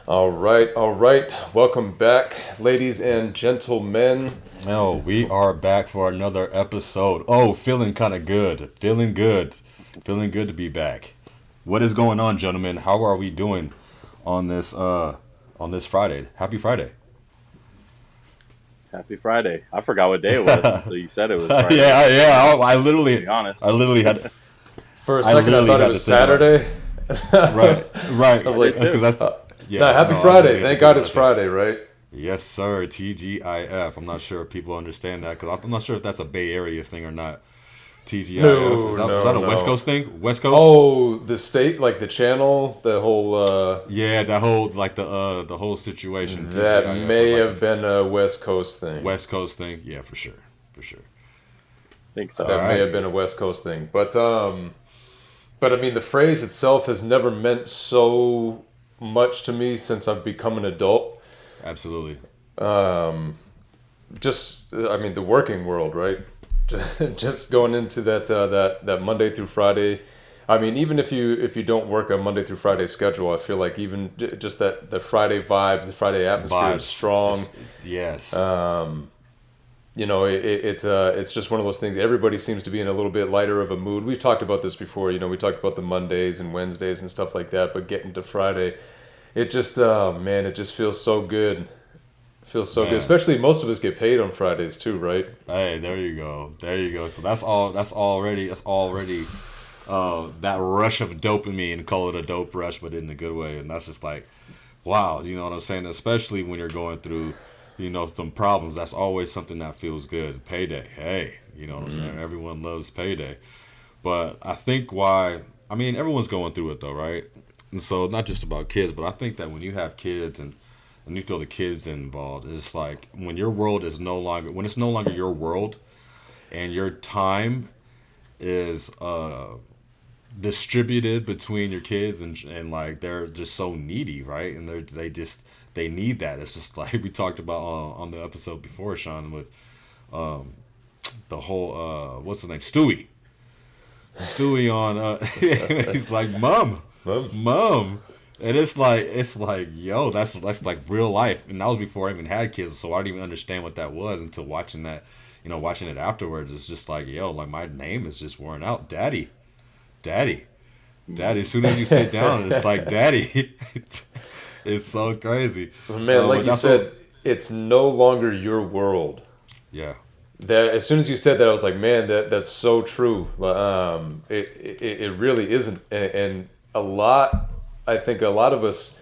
All right. Welcome back, ladies and gentlemen. No, we are back for another episode. Oh, feeling kind of good. Feeling good. Feeling good to be back. What is going on, gentlemen? How are we doing on this Friday? Happy Friday. Happy Friday. I forgot what day it was until you said it was Friday. yeah. I To literally, be honest. I literally had. For a second, I literally thought had it was to think about it. Saturday. Right. I was like, because that's no, happy I Friday. literally had Thank to God think it's about that. Friday, right? Yes, sir. TGIF. I'm not sure if people understand that because I'm not sure if that's a Bay Area thing or not. TGIF. No, is no, that a no. West Coast thing? West Coast? Oh, the state, like the channel, the whole, Yeah, that whole the whole situation. that TGIF may was like have been a West Coast thing. West Coast thing. Yeah, for sure. I think so. That may Alright. have been a West Coast thing. But I mean, the phrase itself has never meant so much to me since I've become an adult. Absolutely. I mean, the working world, right? Just going into that Monday through Friday. I mean, even if you don't work a Monday through Friday schedule, I feel like even just that the Friday vibes, the Friday atmosphere is strong. Yes. It's just one of those things. Everybody seems to be in a little bit lighter of a mood. We've talked about this before. We talked about the Mondays and Wednesdays and stuff like that. But getting to Friday, it just it just feels so good. Feels so good. Man. Especially most of us get paid on Fridays too, right? Hey, there you go. So that's all. That's already. That rush of dopamine. Call it a dope rush, but in a good way. And that's just like, wow. You know what I'm saying? Especially when you're going through, some problems. That's always something that feels good. Payday. Hey, you know what I'm saying? Everyone loves payday. But I think everyone's going through it though, right? And so not just about kids, but I think that when you have kids and you throw the kids involved, it's like when your world is when it's no longer your world, and your time is distributed between your kids and like they're just so needy, right? And they need that. It's just like we talked about on the episode before, Sean, with the whole what's his name, Stewie on he's like mom. And it's like, yo, that's like real life. And that was before I even had kids, so I didn't even understand what that was until watching that, watching it afterwards. It's just like, yo, like my name is just worn out. Daddy. As soon as you sit down, it's like, daddy. It's so crazy. Man, like you said, it's no longer your world. Yeah. That as soon as you said that, I was like, man, that's so true. It really isn't, and I think a lot of us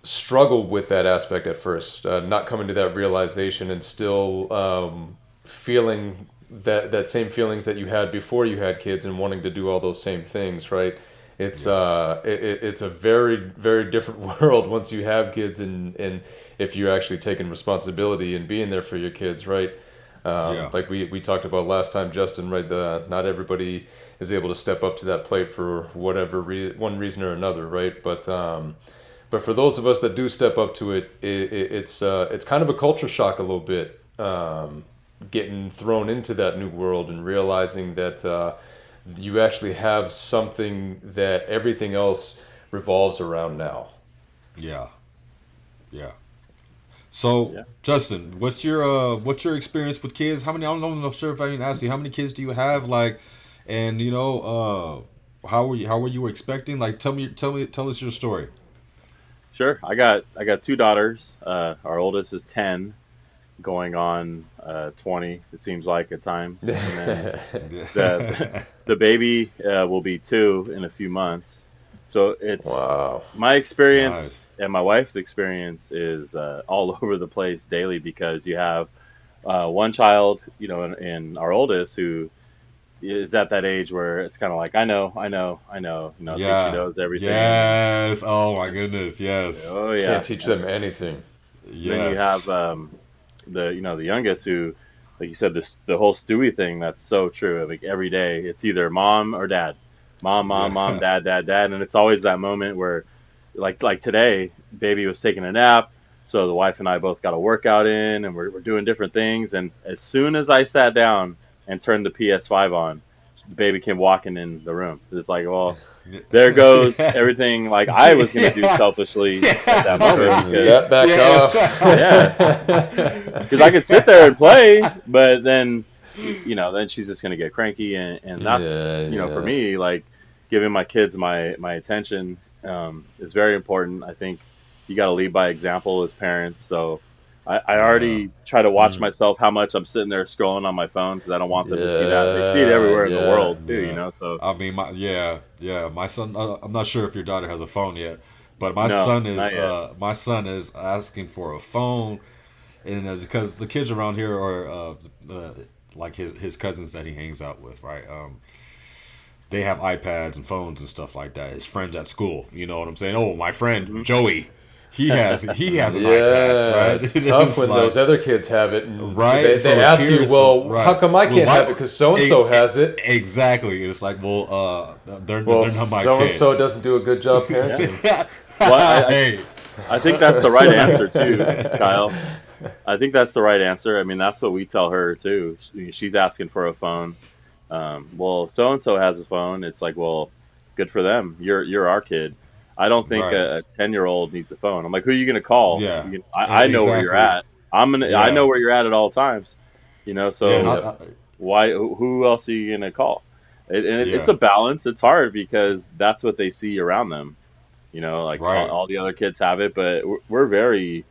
struggle with that aspect at first, not coming to that realization and still feeling that same feelings that you had before you had kids and wanting to do all those same things, right? It's it's a very, very different world once you have kids and if you're actually taking responsibility and being there for your kids, right? Like we talked about last time, Justin, right? Not everybody is able to step up to that plate for whatever one reason or another, right? But for those of us that do step up to it, it's kind of a culture shock a little bit, getting thrown into that new world and realizing that you actually have something that everything else revolves around now. Yeah. So, Justin, what's your experience with kids? How many? I don't know sure if I even asked you. How many kids do you have? Like, and how were you expecting? Like, tell us your story. Sure. I got two daughters. Our oldest is 10, going on 20. It seems like at times. And then the baby will be 2 in a few months. So it's Wow. my experience. Nice. And my wife's experience is all over the place daily because you have one child, and our oldest who is at that age where it's kind of like, I know, think she knows everything. Yes. Oh my goodness. Yes. Oh yeah. Can't teach them anything. Yes. Then you have the youngest who, like you said, the whole Stewie thing. That's so true. Like every day, it's either mom or dad, mom, dad, and it's always that moment where. Like today, baby was taking a nap, So the wife and I both got a workout in, and we're doing different things. And as soon as I sat down and turned the PS5 on, the baby came walking in the room. It's like, well, there goes everything like I was going to do Yeah. selfishly at that moment Turn because, that back Yeah, off. yeah, because I could sit there and play, but then, then she's just going to get cranky. And that's, Yeah, for yeah. me, like giving my kids my attention is very important. I think you got to lead by example as parents. So I Yeah. already try to watch Mm. myself how much I'm sitting there scrolling on my phone because I don't want them to see that. They see it Yeah, everywhere in the yeah. world too, Yeah. So I mean, my son. I'm not sure if your daughter has a phone yet, but no, not yet. my son is asking for a phone, and because the kids around here are like his cousins that he hangs out with, right? They have iPads and phones and stuff like that. His friends at school, you know what I'm saying? Oh, my friend Hmm. Joey, he has an iPad, Yeah, right? it's tough when like, those other kids have it, and right. they So his ask you, peers, well, how right? come I Well, can't have it? Because so and so has it. exactly. It's like, well, Well, they're not my so and kid. so doesn't do a good job Yeah. parenting. Well, I, Hey, I think that's the right answer too, Kyle. I think that's the right answer. I mean, that's what we tell her too. She's asking for a phone. Well, so and so has a phone. It's like, well, good for them. You're our kid. I don't think right? a 10-year-old needs a phone. I'm like, who are you gonna call? Yeah, I know where you're exactly. at. I know Yeah, where you're at all times. yeah, and So Yep. why? Who else are you gonna call? It's yeah, a balance. It's hard because that's what they see around them. Like right. all the other kids have it, but we're very,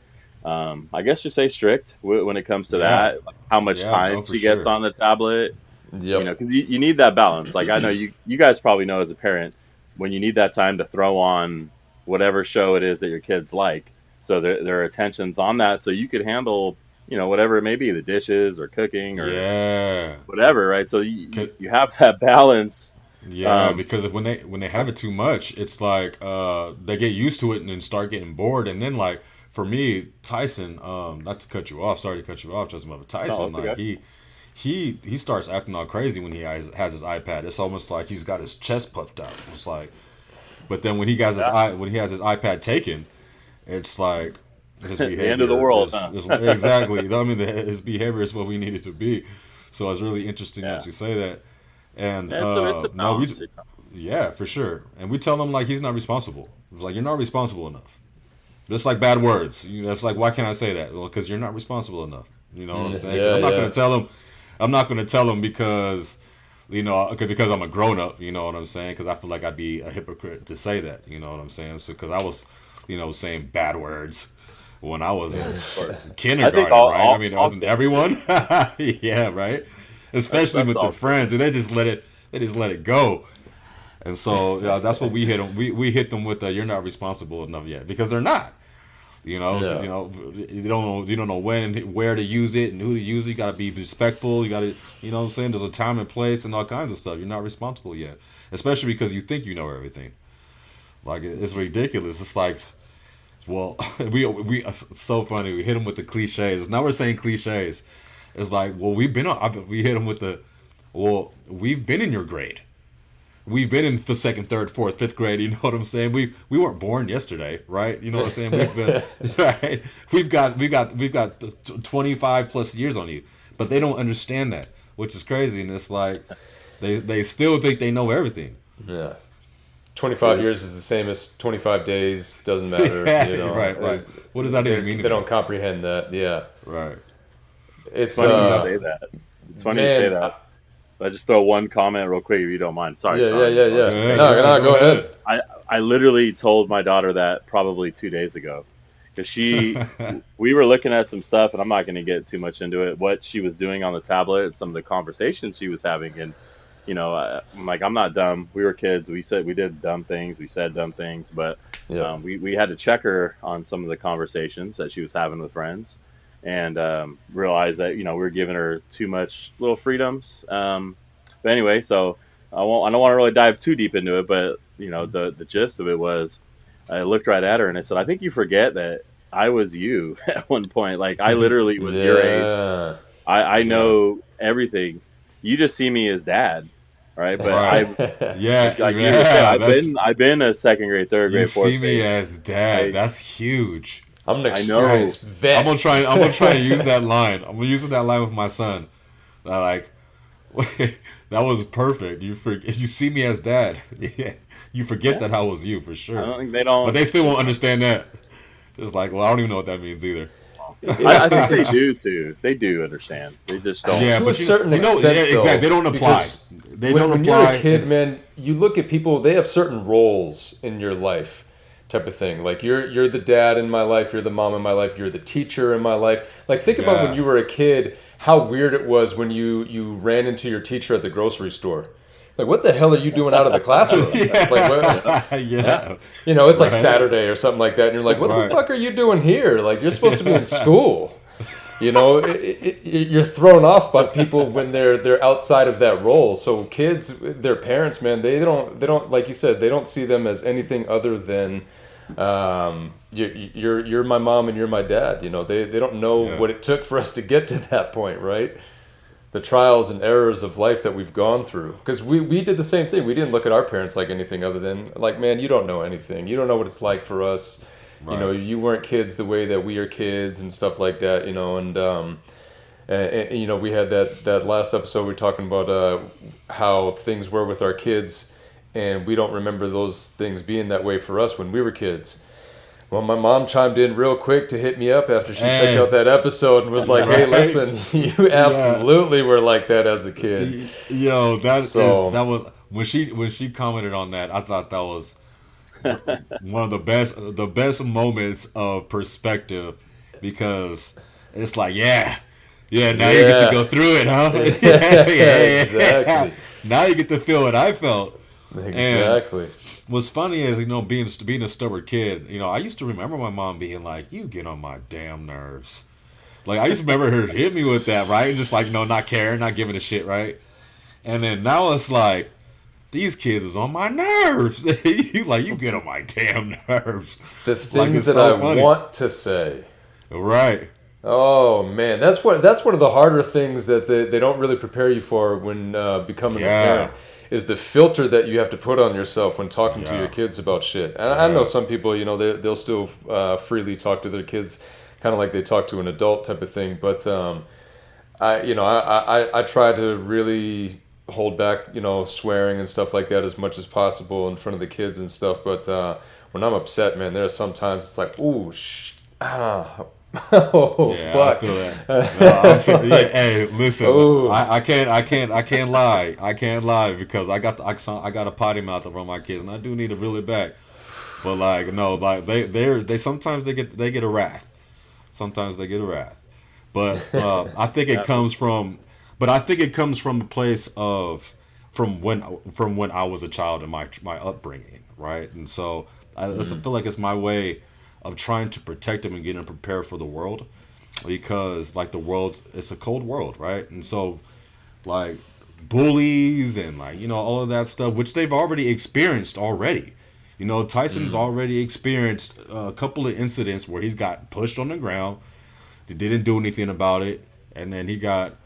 I guess you say strict when it comes to Yeah, that. Like how much yeah, time no, for she gets sure. on the tablet, Yep. because you need that balance. Like I know you guys probably know as a parent when you need that time to throw on whatever show it is that your kids like, so their attention's on that, so you could handle whatever it may be, the dishes or cooking or Yeah, whatever, right? So Ca- you have that balance. yeah, Um, because when they have it too much, it's like they get used to it and then start getting bored, and then like for me, Tyson, not to cut you off, sorry to cut you off, Justin, but no, Tyson, it's like okay. he starts acting all crazy when has his iPad. It's almost like he's got his chest puffed out. It's like, but then Yeah, when he has his iPad taken, it's like his the end of the behavior world, huh? is exactly. I mean, his behavior is what we need it to be. So it's really interesting Yeah, that you say that. And yeah, it's a no, balance. yeah, for sure. And we tell him like he's not responsible. It's like you're not responsible enough. Just like bad words. That's like why can't I say that? Well, because you're not responsible enough. You know what I'm saying? Because Yeah, I'm not yeah. gonna tell him. I'm not gonna tell him because because I'm a grown up. You know what I'm saying? Because I feel like I'd be a hypocrite to say that. You know what I'm saying? So because I was, saying bad words when I was in Of course. I think kindergarten, right? I mean, it all wasn't kids do. everyone. Yeah, right. Especially That's with the all friends, kids. and they just let it go. And so that's what we hit them. We hit them with you're not responsible enough yet because they're not. Yeah. You don't know when and where to use it and who to use it. You got to be respectful. You got to, what I'm saying. There's a time and place and all kinds of stuff. You're not responsible yet, especially because you think you know everything. Like it's ridiculous. It's like, well, we it's so funny. We hit them with the cliches. Now we're saying cliches. It's like, well, we hit them with well, we've been in your grade. We've been in the second, third, fourth, fifth grade. You know what I'm saying? We weren't born yesterday, right? You know what I'm saying? We've been right. We've got 25 plus years on you, but they don't understand that, which is crazy. And it's like they still think they know everything. Yeah. 25 Yeah. years is the same as 25 days. Doesn't matter. Yeah, right, right. What does that even mean to They them? don't comprehend that. Yeah. Right. It's It's funny And you that's say that. It's funny you say man. that. I just throw one comment real quick if you don't mind. Sorry, Yeah, yeah, Sean. yeah, I'll let yeah. you yeah, take it. No, no, go go ahead. I literally told my daughter that probably 2 days ago because ahead. we were looking at some stuff, and I'm not going to get too much into it. What she was doing on the tablet, and some of the conversations she was having, and I'm like, I'm not dumb. We were kids. We did dumb things. We said dumb things, but Yeah. we had to check her on some of the conversations that she was having with friends, and realized that we were giving her too much little freedoms. But anyway, so I don't want to really dive too deep into it, but the gist of it was, I looked right at her and I said, I think you forget that I was you at one point. Like I literally was your age. Yeah. I Yeah. know everything. You just see me as dad, right? But Right. Yeah. like you were saying, Yeah. That's I've been a second grade, third You grade, see fourth me grade. as dad. I That's huge. I'm an I know. experienced vet. I'm gonna try and use that line. I'm gonna use that line with my son. Like, that was perfect. You see me as dad. Yeah. You forget that I was you for sure. I don't think they don't. But they still won't understand that. It's like, well, I don't even know what that means either. I think they do too. They do understand. They just don't. Yeah, To but a certain extent, exactly. though, They don't apply. because They when, don't when apply. you're a kid, man, you look at people. They have certain roles in your life, type of thing. Like you're the dad in my life. You're the mom in my life. You're the teacher in my life. Like think about when you were a kid. How weird it was when you ran into your teacher at the grocery store. Like, what the hell are you doing out of the classroom? Like, what? Yeah. You know, it's like Saturday or something like that, and you're like, what the fuck are you doing here? Like, you're supposed to be in school. You know, you're thrown off by people when they're outside of that role. So kids, their parents, man, they don't like you said, they don't see them as anything other than you're my mom and you're my dad. You know, they don't know what it took for us to get to that point, right? The trials and errors of life that we've gone through. Because we did the same thing. We didn't look at our parents like anything other than, like, man, you don't know anything. You don't know what it's like for us. Right. You know, you weren't kids the way that we are kids and stuff like that, you know. And you know, we had that last episode we were talking about how things were with our kids. And we don't remember those things being that way for us when we were kids. Well, my mom chimed in real quick to hit me up after she checked out that episode and was like, hey, listen, you absolutely were like that as a kid. Yo, that was when she commented on that, I thought that was one of the best moments of perspective, because it's like, now you get to go through it, huh? Exactly. Now you get to feel what I felt. Exactly. And what's funny is, you know, being a stubborn kid, you know, I used to remember my mom being like, you get on my damn nerves. Like, I used to remember her hit me with that, right? And just like, no, not caring, not giving a shit, right? And then now it's like, these kids is on my nerves. You get on my damn nerves. The things that I want to say. Right. Oh, man. That's one of the harder things that they don't really prepare you for when becoming a parent. Is the filter that you have to put on yourself when talking to your kids about shit. And I know some people, you know, they'll still freely talk to their kids, kind of like they talk to an adult type of thing. But I try to really hold back, you know, swearing and stuff like that as much as possible in front of the kids and stuff. But when I'm upset, man, there's sometimes it's like, ooh, oh, fuck. I feel that. No, hey, listen, I can't lie because I got a potty mouth around my kids, and I do need to reel it back. But like, no, like they sometimes they get a wrath. Sometimes they get a wrath. But I think it comes from the place of from when I was a child and my upbringing, right? And so I feel like it's my way of trying to protect them and getting them prepared for the world, because like it's a cold world, right? And so like bullies and like, you know, all of that stuff, which they've already experienced already. You know, Tyson's already experienced a couple of incidents where he's got pushed on the ground, they didn't do anything about it, and then he got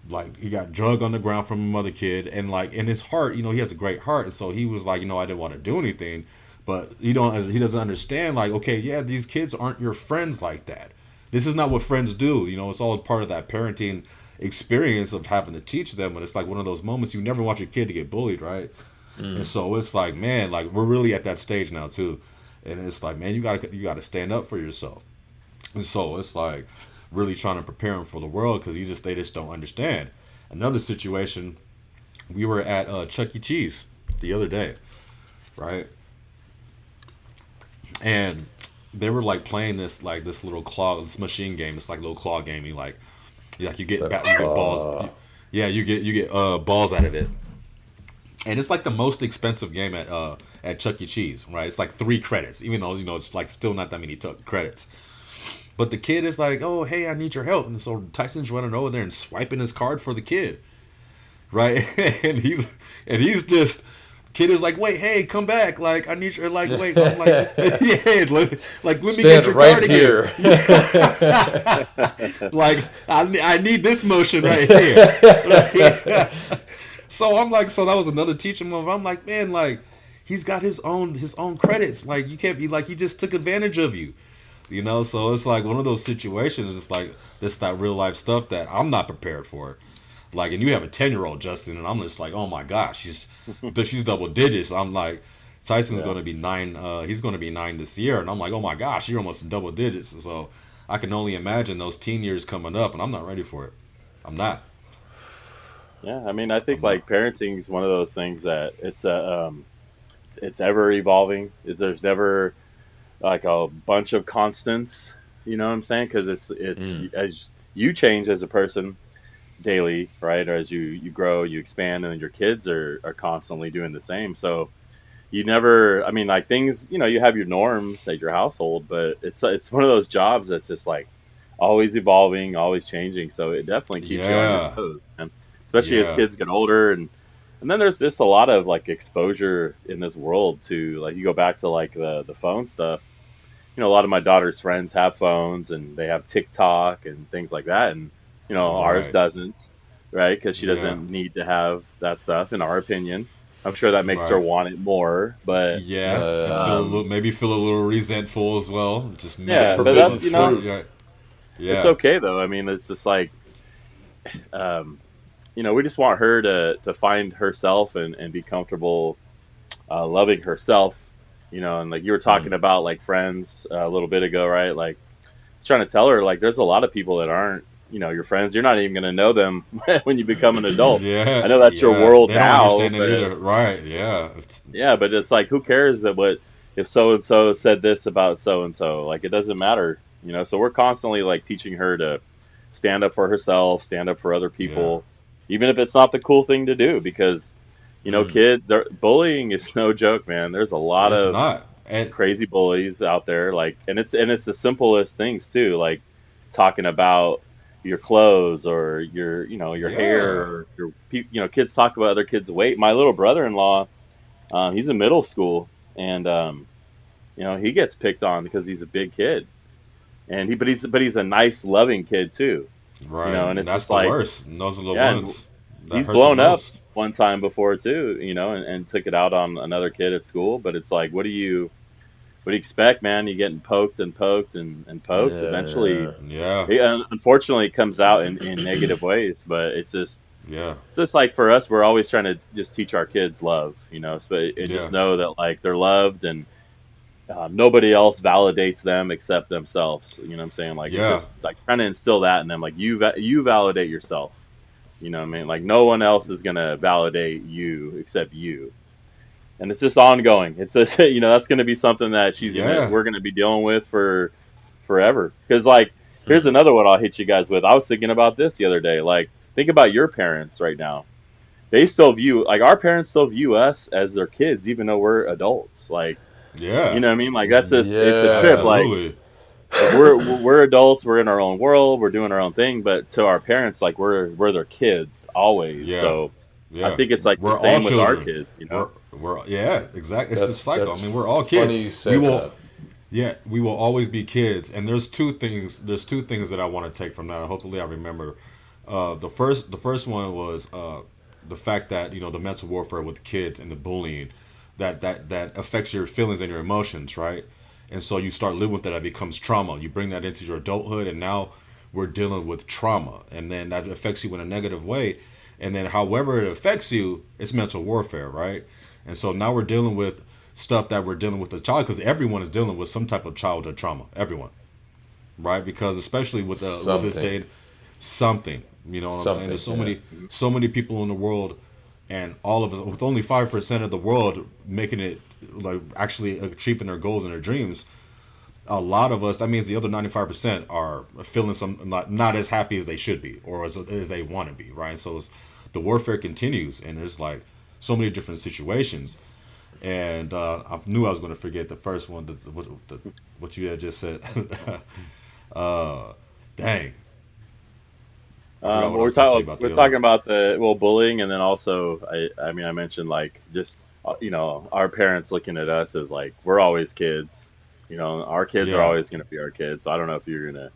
drugged on the ground from another kid, and like in his heart, you know, he has a great heart, and so he was like, you know, I didn't want to do anything. But he doesn't understand, like, okay, yeah, these kids aren't your friends like that. This is not what friends do. You know, it's all part of that parenting experience of having to teach them. And it's like one of those moments you never want your kid to get bullied, right? And so it's like, man, like we're really at that stage now too. And it's like, man, you gotta stand up for yourself. And so it's like really trying to prepare them for the world, because they just don't understand. Another situation, we were at Chuck E. Cheese the other day, right? And they were like playing this little this machine game. It's like a little claw game. You get balls. You get balls out of it. And it's like the most expensive game at Chuck E. Cheese, right? It's like 3 credits, even though, you know, it's like still not that many credits. But the kid is like, oh, hey, I need your help. And so Tyson's running over there and swiping his card for the kid, right? and he's just. Kid is like, wait, hey, come back! Like, I need your, like, wait, I'm like, yeah, like, let me get your right card here. Like, I need this motion right here. So I'm like, so that was another teaching moment. I'm like, man, like, he's got his own credits. Like, you can't be like, he just took advantage of you. You know, so it's like one of those situations. It's like this that real life stuff that I'm not prepared for. Like, and you have a 10-year-old Justin, and I'm just like, oh my gosh, she's double digits. I'm like, Tyson's Yeah. going to be 9. He's going to be 9 this year, and I'm like, oh my gosh, you're almost in double digits. So I can only imagine those teen years coming up, and I'm not ready for it. I'm not. Yeah, I mean, I think I'm not. like parenting is one of those things that it's ever evolving. There's never like a bunch of constants. You know what I'm saying? Because it's Mm. as you change as a person daily, right? Or as you grow, you expand, and your kids are constantly doing the same. So you never, I mean, like things, you have your norms at your household, but it's one of those jobs that's just like always evolving, always changing. So it definitely keeps you on your Yeah, toes, man. Especially as yeah, kids get older, and then there's just a lot of like exposure in this world to like you go back to like the phone stuff. A lot of my daughter's friends have phones and they have TikTok and things like that, and ours right, doesn't, right? Because she yeah, doesn't need to have that stuff, in our opinion. I'm sure that makes her right, want it more, but yeah, and feel a Um, little, maybe feel a little resentful as well. Just the yeah, but messing forbidden with that's certain, fruit. yeah, it's yeah, okay though. I mean, it's just like um, we just want her to find herself and be comfortable loving herself. And like you were Mm. talking about like friends a little bit ago, right? Like trying to tell her like there's a lot of people that aren't your friends. You're not even going to know them when you become an adult. I yeah, know that's your yeah. world They don't now, understand it but either, right? Yeah, yeah, but it's like who cares that what if so and so said this about so and so? Like it doesn't matter. So we're constantly like teaching her to stand up for herself, stand up for other yeah. people, even if it's not the cool thing to do, because Mm. bullying is no joke, man. There's a lot It's of not, and crazy bullies out there, like, and it's the simplest things too, like talking about your clothes or your hair yeah, or kids talk about other kids' weight. My little brother-in-law, he's in middle school, and he gets picked on because he's a big kid, and but he's a nice, loving kid too, right. and And it's that's just the like, worst. And those are the yeah, and ones that he's hurt the blown up most. one time before too, and took it out on another kid at school. But it's like, what do you expect, man? You getting poked and poked and poked. Eventually, Yeah. Yeah, unfortunately, it comes out in negative ways. But yeah, it's just like for us, we're always trying to just teach our kids love, so and yeah, just know that like they're loved, and nobody else validates them except themselves. You know what I'm saying? Like it's yeah, just like trying to instill that in them. Like you validate yourself. You know what I mean? Like no one else is gonna validate you except you, and it's just ongoing. It's just that's going to be something that yeah. we're gonna be dealing with for forever. Because like, Mm. here's another one I'll hit you guys with. I was thinking about this the other day. Like, think about your parents right now. They still view like our parents still view us as their kids, even though we're adults. Like, you Yeah, know what I mean? Like that's just it's a trip. Yeah. Like absolutely. we're adults. We're in our own world. We're doing our own thing. But to our parents, like we're their kids always. Yeah, So I yeah. think it's like the We're all same with our children. kids. We're yeah, exactly. It's a cycle. I That's mean, we're all kids. funny you We said will that. yeah, we will always be kids. And there's two things that I want to take from that. Hopefully I remember. The first one was the fact that, the mental warfare with kids and the bullying that affects your feelings and your emotions, right? And so you start living with that. It becomes trauma. You bring that into your adulthood, and now we're dealing with trauma, and then that affects you in a negative way. And then, however it affects you, it's mental warfare, right? And so now we're dealing with stuff that we're dealing with as a child, because everyone is dealing with some type of childhood trauma. Everyone, right? Because especially with this Something. day, something. You know what I'm saying? Something. There's Yeah. so many people in the world, and all of us, with only 5% of the world making it, like actually achieving their goals and their dreams. A lot of us, that means the other 95% are feeling not as happy as they should be, or as they want to be, right? And so the warfare continues, and there's like so many different situations. And I knew I was going to forget the first one, what you had just said. uh, Dang, I forgot what I We're was going to say talking about we're the other talking one. about the bullying, and then also I mean I mentioned like just our parents looking at us as like we're always kids. Our kids are Yeah, always going to be our kids. So I don't know if you're gonna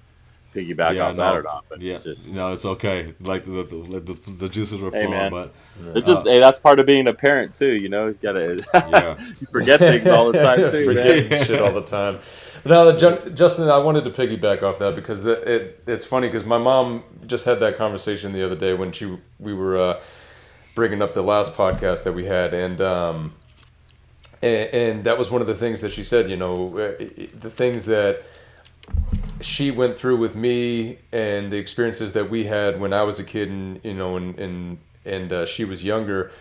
piggyback Yeah, off that or no, not, but yeah, it's just, no, it's okay. Like the juices were hey flowing, man, but it's uh, just hey, that's part of being a parent too. You know, you gotta yeah, you forget things all the time too, man. Forgetting shit all the time. No, Justin, I wanted to piggyback off that because it's funny because my mom just had that conversation the other day when we were bringing up the last podcast that we had, and that was one of the things that she said. You know, the things that she went through with me and the experiences that we had when I was a kid, and you know, and she was younger.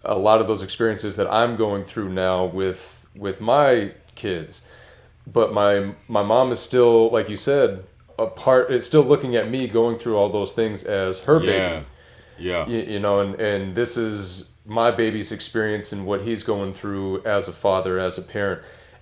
A lot of those experiences that I'm going through now with my kids, but my mom is still, like you said, a part. Is still looking at me going through all those things as her baby. yeah, yeah, You know, and this is my baby's experience and what he's going through as a father, as a parent,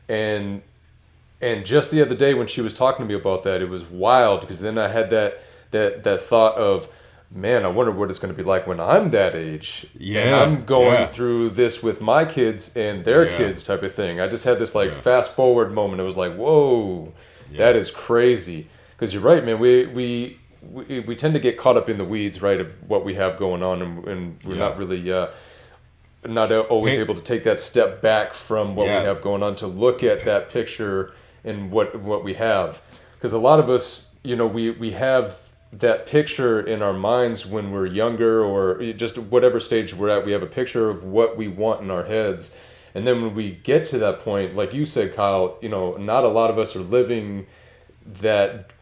and just the other day when she was talking to me about that, it was wild because then I had that thought of, man, I wonder what it's going to be like when I'm that age, and yeah, I'm going yeah, through this with my kids and their yeah, kids type of thing. I just had this like yeah, fast forward moment. It was like, whoa, yeah, that is crazy. Because you're right, man. We tend to get caught up in the weeds, right, of what we have going on, and we're yeah. not really not always Hey, able to take that step back from what we yeah, have going on to look at that picture and what we have. Because a lot of us, you know, we have that picture in our minds when we're younger or just whatever stage we're at. We have a picture of what we want in our heads, and then when we get to that point, like you said, Kyle, you know, not a lot of us are living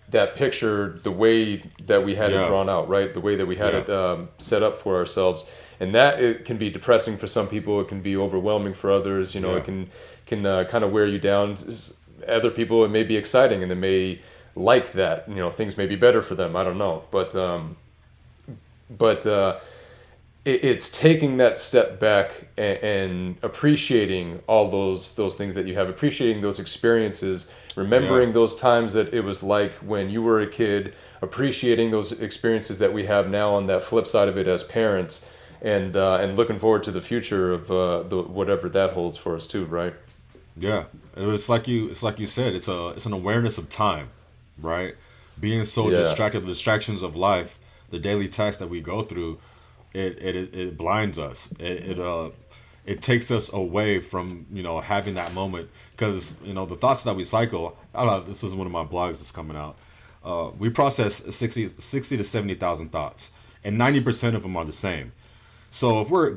that picture the way that we had it yeah, drawn out, right? The way that we had yeah, it set up for ourselves, and that it can be depressing for some people. It can be overwhelming for others. You know, it yeah, can kind of wear you down. Other people, it may be exciting, and they may like that. You know, things may be better for them. I don't know, but it's taking that step back and appreciating all those things that you have, appreciating those experiences, yeah, remembering those times that it was like when you were a kid, appreciating those experiences that we have now on that flip side of it as parents, and looking forward to the future of the whatever that holds for us too, right? yeah. And it's like you said, it's an awareness of time, right? Being so Yeah. distracted, the distractions of life, the daily tasks that we go through, it blinds us. It takes us away from having that moment because the thoughts that we cycle. I don't know. This is one of my blogs that's coming out. We process 60 to 70,000 thoughts, and 90% of them are the same. So if we're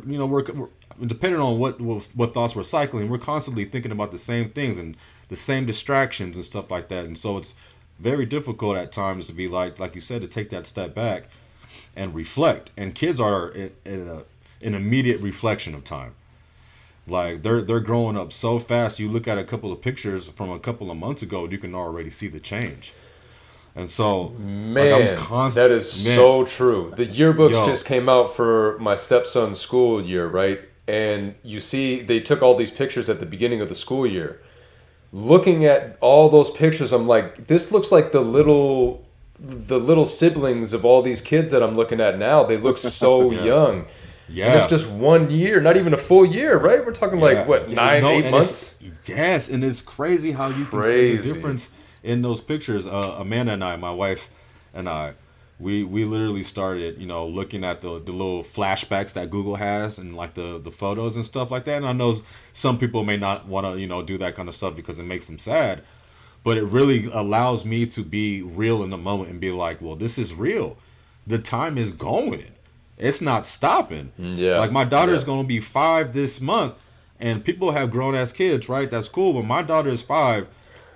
depending on what thoughts we're cycling, we're constantly thinking about the same things and the same distractions and stuff like that. And so it's very difficult at times to be like you said, to take that step back and reflect. And kids are an immediate reflection of time. Like they're growing up so fast. You look at a couple of pictures from a couple of months ago, you can already see the change. And so, like Man, that is so true. The yearbooks yo, just came out for my stepson's school year, right? And you see, they took all these pictures at the beginning of the school year. Looking at all those pictures, I'm like, this looks like the little siblings of all these kids that I'm looking at now. They look so yeah, young. And it's yeah, just 1 year, not even a full year, right? We're talking like, what, yeah, nine, no, eight and months? yes, and it's crazy how you can see the Crazy. difference in those pictures. Amanda and I, my wife and I, we literally started, looking at the little flashbacks that Google has and like the photos and stuff like that. And I know some people may not want to, do that kind of stuff because it makes them sad, but it really allows me to be real in the moment and be like, well, this is real. The time is going. It's not stopping. Yeah. Like my daughter's Yeah. going to be 5 this month, and people have grown ass kids, right? That's cool. But my daughter is 5,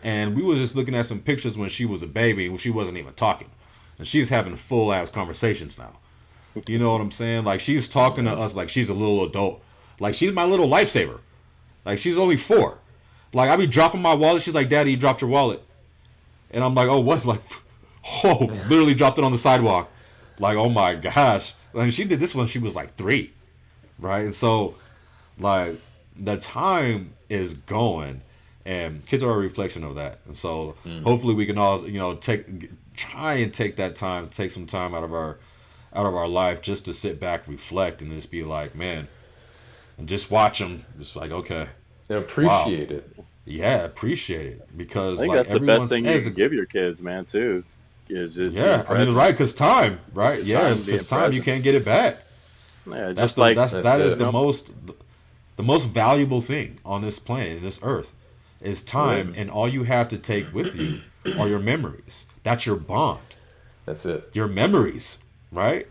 and we were just looking at some pictures when she was a baby, when she wasn't even talking, and she's having full ass conversations now. You know what I'm saying? Like she's talking to us like she's a little adult. Like she's my little lifesaver. Like she's only 4. Like I be dropping my wallet. She's like, "Daddy, you dropped your wallet," and I'm like, "Oh what?" Like, oh, literally dropped it on the sidewalk. Like, oh my gosh. And she did this when she was like 3, right? And so, like, the time is going, and kids are a reflection of that. And so, hopefully, we can all, try and take that time, take some time out of our life just to sit back, reflect, and just be like, man, and just watch them. Just like, okay, And wow, appreciate it. yeah, appreciate it I because think like that's the everyone best thing you says, can give your kids, man, too. is being Yeah, I mean, present. right? Because time, It's right? just Yeah, time being because time you present. can't get it back. Yeah, That's just the like that's That's that is it. you know, the most valuable thing on this planet, this earth, is It time, is. and all you have to take with you are your memories. That's your bond, That's it. your memories, right?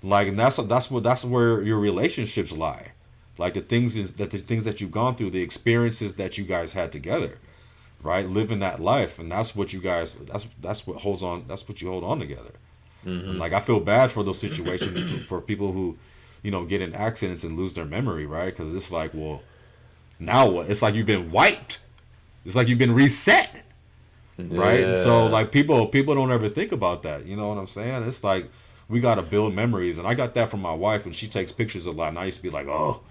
Like, and that's where your relationships lie. Like the things that you've gone through, the experiences that you guys had together, right? Living that life, and that's what you guys that's what holds on. That's what you hold on together. And Mm-hmm. like I feel bad for those situations for people who, get in accidents and lose their memory, right? Because it's like, well, now what? It's like you've been wiped. It's like you've been reset, right? And so Yeah. like people don't ever think about that. You know what I'm saying? It's like we gotta build memories, and I got that from my wife when she takes pictures a lot. And I used to be like, oh,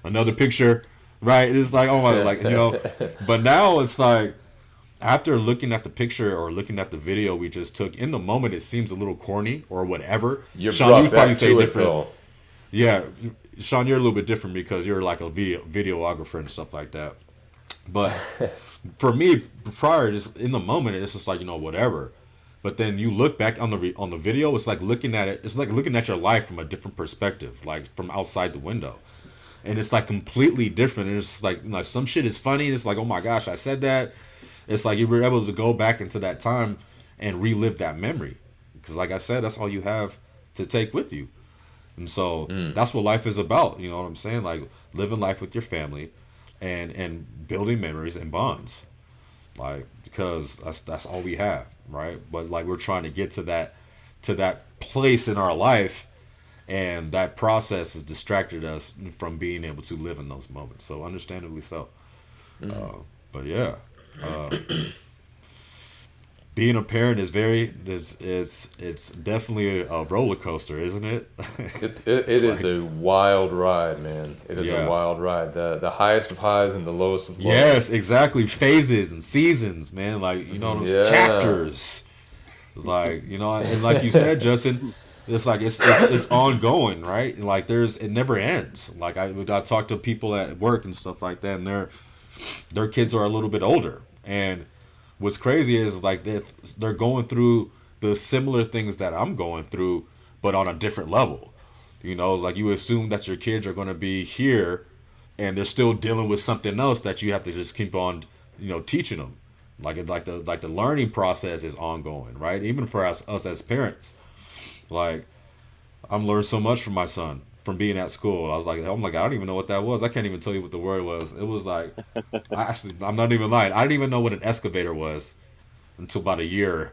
another picture, right? It's like, oh my, like But now it's like after looking at the picture or looking at the video we just took, in the moment it seems a little corny or whatever. You're Sean, you brought would probably back say to it different. though. Yeah, Sean, you're a little bit different because you're like a videographer and stuff like that. But for me, prior, just in the moment, it's just like whatever. But then you look back on on the video, it's like looking at it. It's like looking at your life from a different perspective, like from outside the window, and it's like completely different. And it's like some shit is funny. And it's like, oh my gosh, I said that. It's like you were able to go back into that time and relive that memory, because like I said, that's all you have to take with you. And so that's what life is about. You know what I'm saying? Like living life with your family and building memories and bonds. Like because that's all we have, right? But like we're trying to get to that place in our life, and that process has distracted us from being able to live in those moments. So understandably so. But yeah. Uh, being a parent is it's definitely a roller coaster, isn't it? It is Like, a wild ride, man. It is a yeah. wild ride. The highest of highs and the lowest of Yes, lows. exactly. Phases and seasons, man. Like, those Yeah. chapters. Like, and like you said, Justin, it's like it's ongoing, right? Like it never ends. Like I talk to people at work and stuff like that, and their kids are a little bit older. And what's crazy is like they're going through the similar things that I'm going through, but on a different level. Like you assume that your kids are going to be here, and they're still dealing with something else that you have to just keep on, teaching them. Like the learning process is ongoing, right? Even for us as parents, like I'm learned so much from my son from being at school. I'm like, I don't even know what that was. I can't even tell you what the word was. It was like, I'm not even lying. I didn't even know what an excavator was until about a year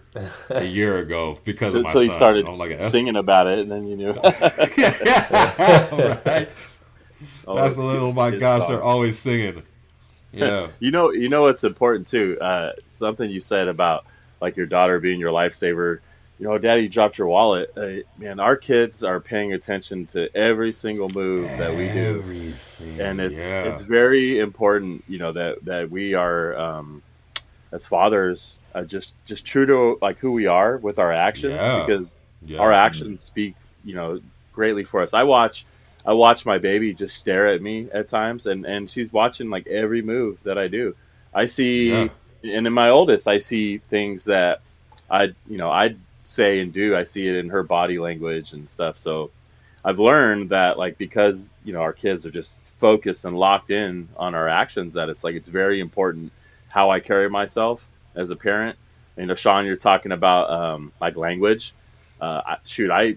ago because of my until you son. started I'm like, singing about it, and then you knew. right? Oh, That's it's the a little, good, my good gosh, they're song. always singing. Yeah. You know what's important too. Something you said about like your daughter being your lifesaver. Daddy dropped your wallet. Man, our kids are paying attention to every single move that we do, and Everything. it's Yeah. very important. That we are as fathers just true to like who we are with our actions, Yeah. because our Yeah. actions speak you know greatly for us. I watch my baby just stare at me at times, and she's watching like every move that I do. I Yeah. see, and in my oldest, I see things that I say and do. I see it in her body language and stuff. So I've learned that like because our kids are just focused and locked in on our actions, that it's very important how I carry myself as a parent. Sean, you're talking about like language. I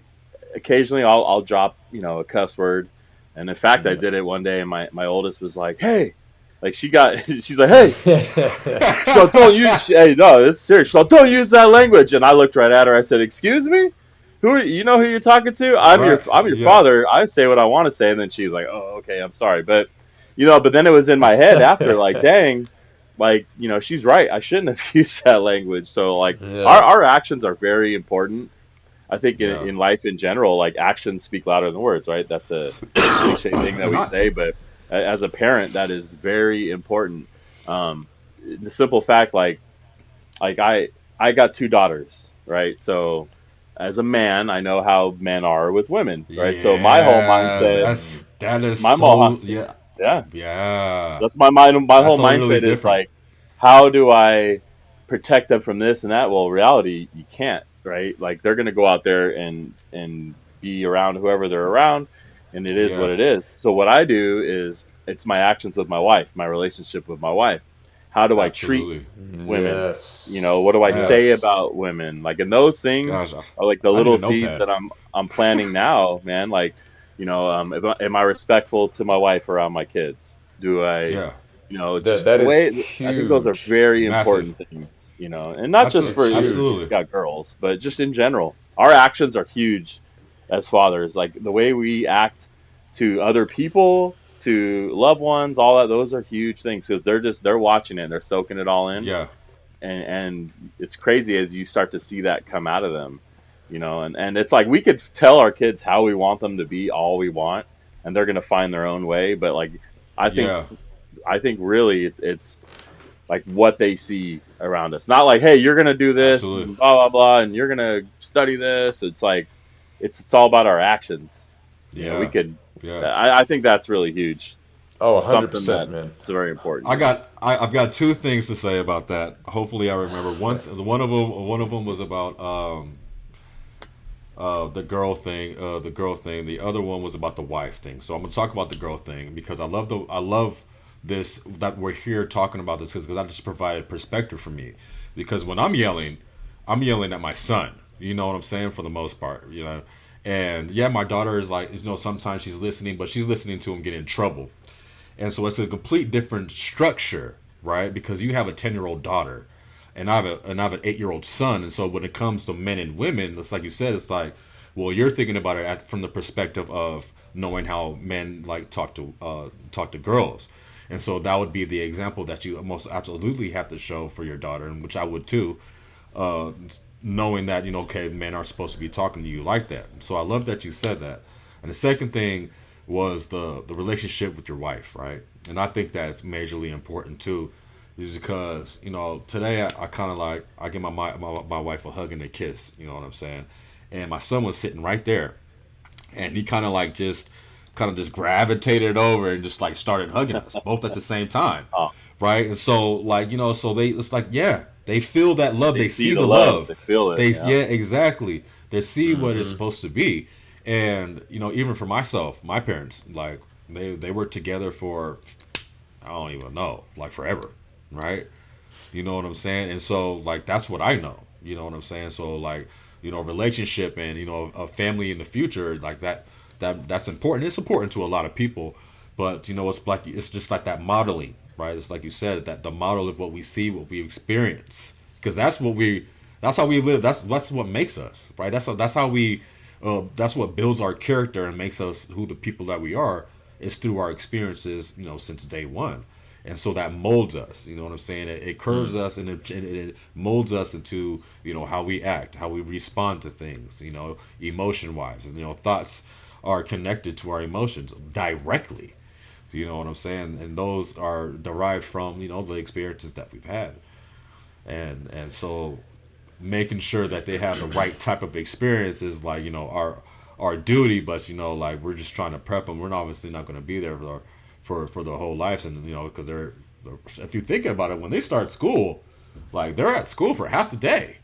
occasionally I'll drop a cuss word, and in fact I Yeah. did it one day, and my oldest was like, "Hey," like she's like, "Hey, so don't use hey no, this is serious. So don't use that language." And I looked right at her. I said, "Excuse me, who are you? Know who you're talking to? Right. I'm your Yeah. father. I say what I want to say." And then she was like, "Oh, okay, I'm sorry." But then it was in my head after, like, dang, like she's right. I shouldn't have used that language. So like Yeah. our actions are very important. I think Yeah. in life in general, like actions speak louder than words, right? That's a cliche thing that And we I, say, but as a parent, that is very important. Um, the simple fact, like I got two daughters, right? So as a man, I know how men are with women, right? So my whole yeah, mindset, that is my mo, so, yeah. yeah, Yeah. that's my mind. My That's whole so really mindset is different. like, how do I protect them from this and that? Well, reality, you can't. right? Like they're going to go out there and be around whoever they're around, and it is what Yeah, it is. So what I do is it's my actions with my wife, my relationship with my wife. How do I treat absolutely. women? Yes. What do I say Yes. about women? Like, and those Gosh, things are like the I need little a seeds notepad. that I'm planting now, man. Like, am I respectful to my wife around my kids? Do I, Yeah, just That the is way I think those are huge. very massive. important things, and not just It's for Absolutely, if huge. you've absolutely. got girls, but just in general. Our actions are huge as fathers. Like the way we act to other people, to loved ones, all that, those are huge things because they're watching it and they're soaking it all in, Yeah, and it's crazy as you start to see that come out of them, and it's like we could tell our kids how we want them to be all we want, and they're gonna find their own way, but like I think yeah, I think really it's like what they see around us. Not like, hey, you're gonna do this absolutely. and blah blah blah, and you're gonna study this. It's like it's all about our actions. We Yeah, could. yeah. I think that's really huge. Oh, Something 100%, that man. it's very important. I've got two things to say about that. Hopefully, I remember one of them was about the girl thing, the girl thing. The other one was about the wife thing. So I'm gonna talk about the girl thing because I love this that we're here talking about this because I just provided perspective for me. Because when I'm yelling at my son. You know what I'm saying? For the most part, And yeah, my daughter is like, sometimes she's listening, but she's listening to him get in trouble. And so it's a complete different structure, right? Because you have a 10-year-old daughter, and I have an 8-year-old son. And so when it comes to men and women, it's like you said, it's like, well, you're thinking about it from the perspective of knowing how men like talk to girls. And so that would be the example that you most absolutely have to show for your daughter, and which I would too, uh, knowing that okay, men aren't supposed to be talking to you like that. So I love that you said that. And the second thing was the relationship with your wife, right? And I think that's majorly important too, is because today I kind of like I give my wife a hug and a kiss, you know what I'm saying? And my son was sitting right there, and he kind of just gravitated over and just like started hugging us both at the same time, Oh, right? And so like so it's like yeah, they feel that love, they they see see the the love, love, they feel it. they Yeah. yeah, exactly, they see what it's Mm-hmm. supposed to be. And even for myself, my parents, like they were together for I don't even know, like forever, right? You know what I'm saying? And so like that's what I know. You know what I'm saying? So like relationship and a family in the future, like that's important. It's important to a lot of people, but it's just like that modeling, right? It's like you said, that the model of what we see, what we experience, because that's how we live. That's what makes us, right? That's how we that's what builds our character and makes us who the people that we are, is through our experiences, since day one. And so that molds us, you know what I'm saying? It curves us, and it molds us into, how we act, how we respond to things, emotion wise. And, thoughts are connected to our emotions directly. You know what I'm saying? And those are derived from, the experiences that we've had. And so making sure that they have the right type of experience is like our duty, but like we're just trying to prep them. We're obviously not going to be there for their whole lives, and because they're if you think about it, when they start school, like they're at school for half the day.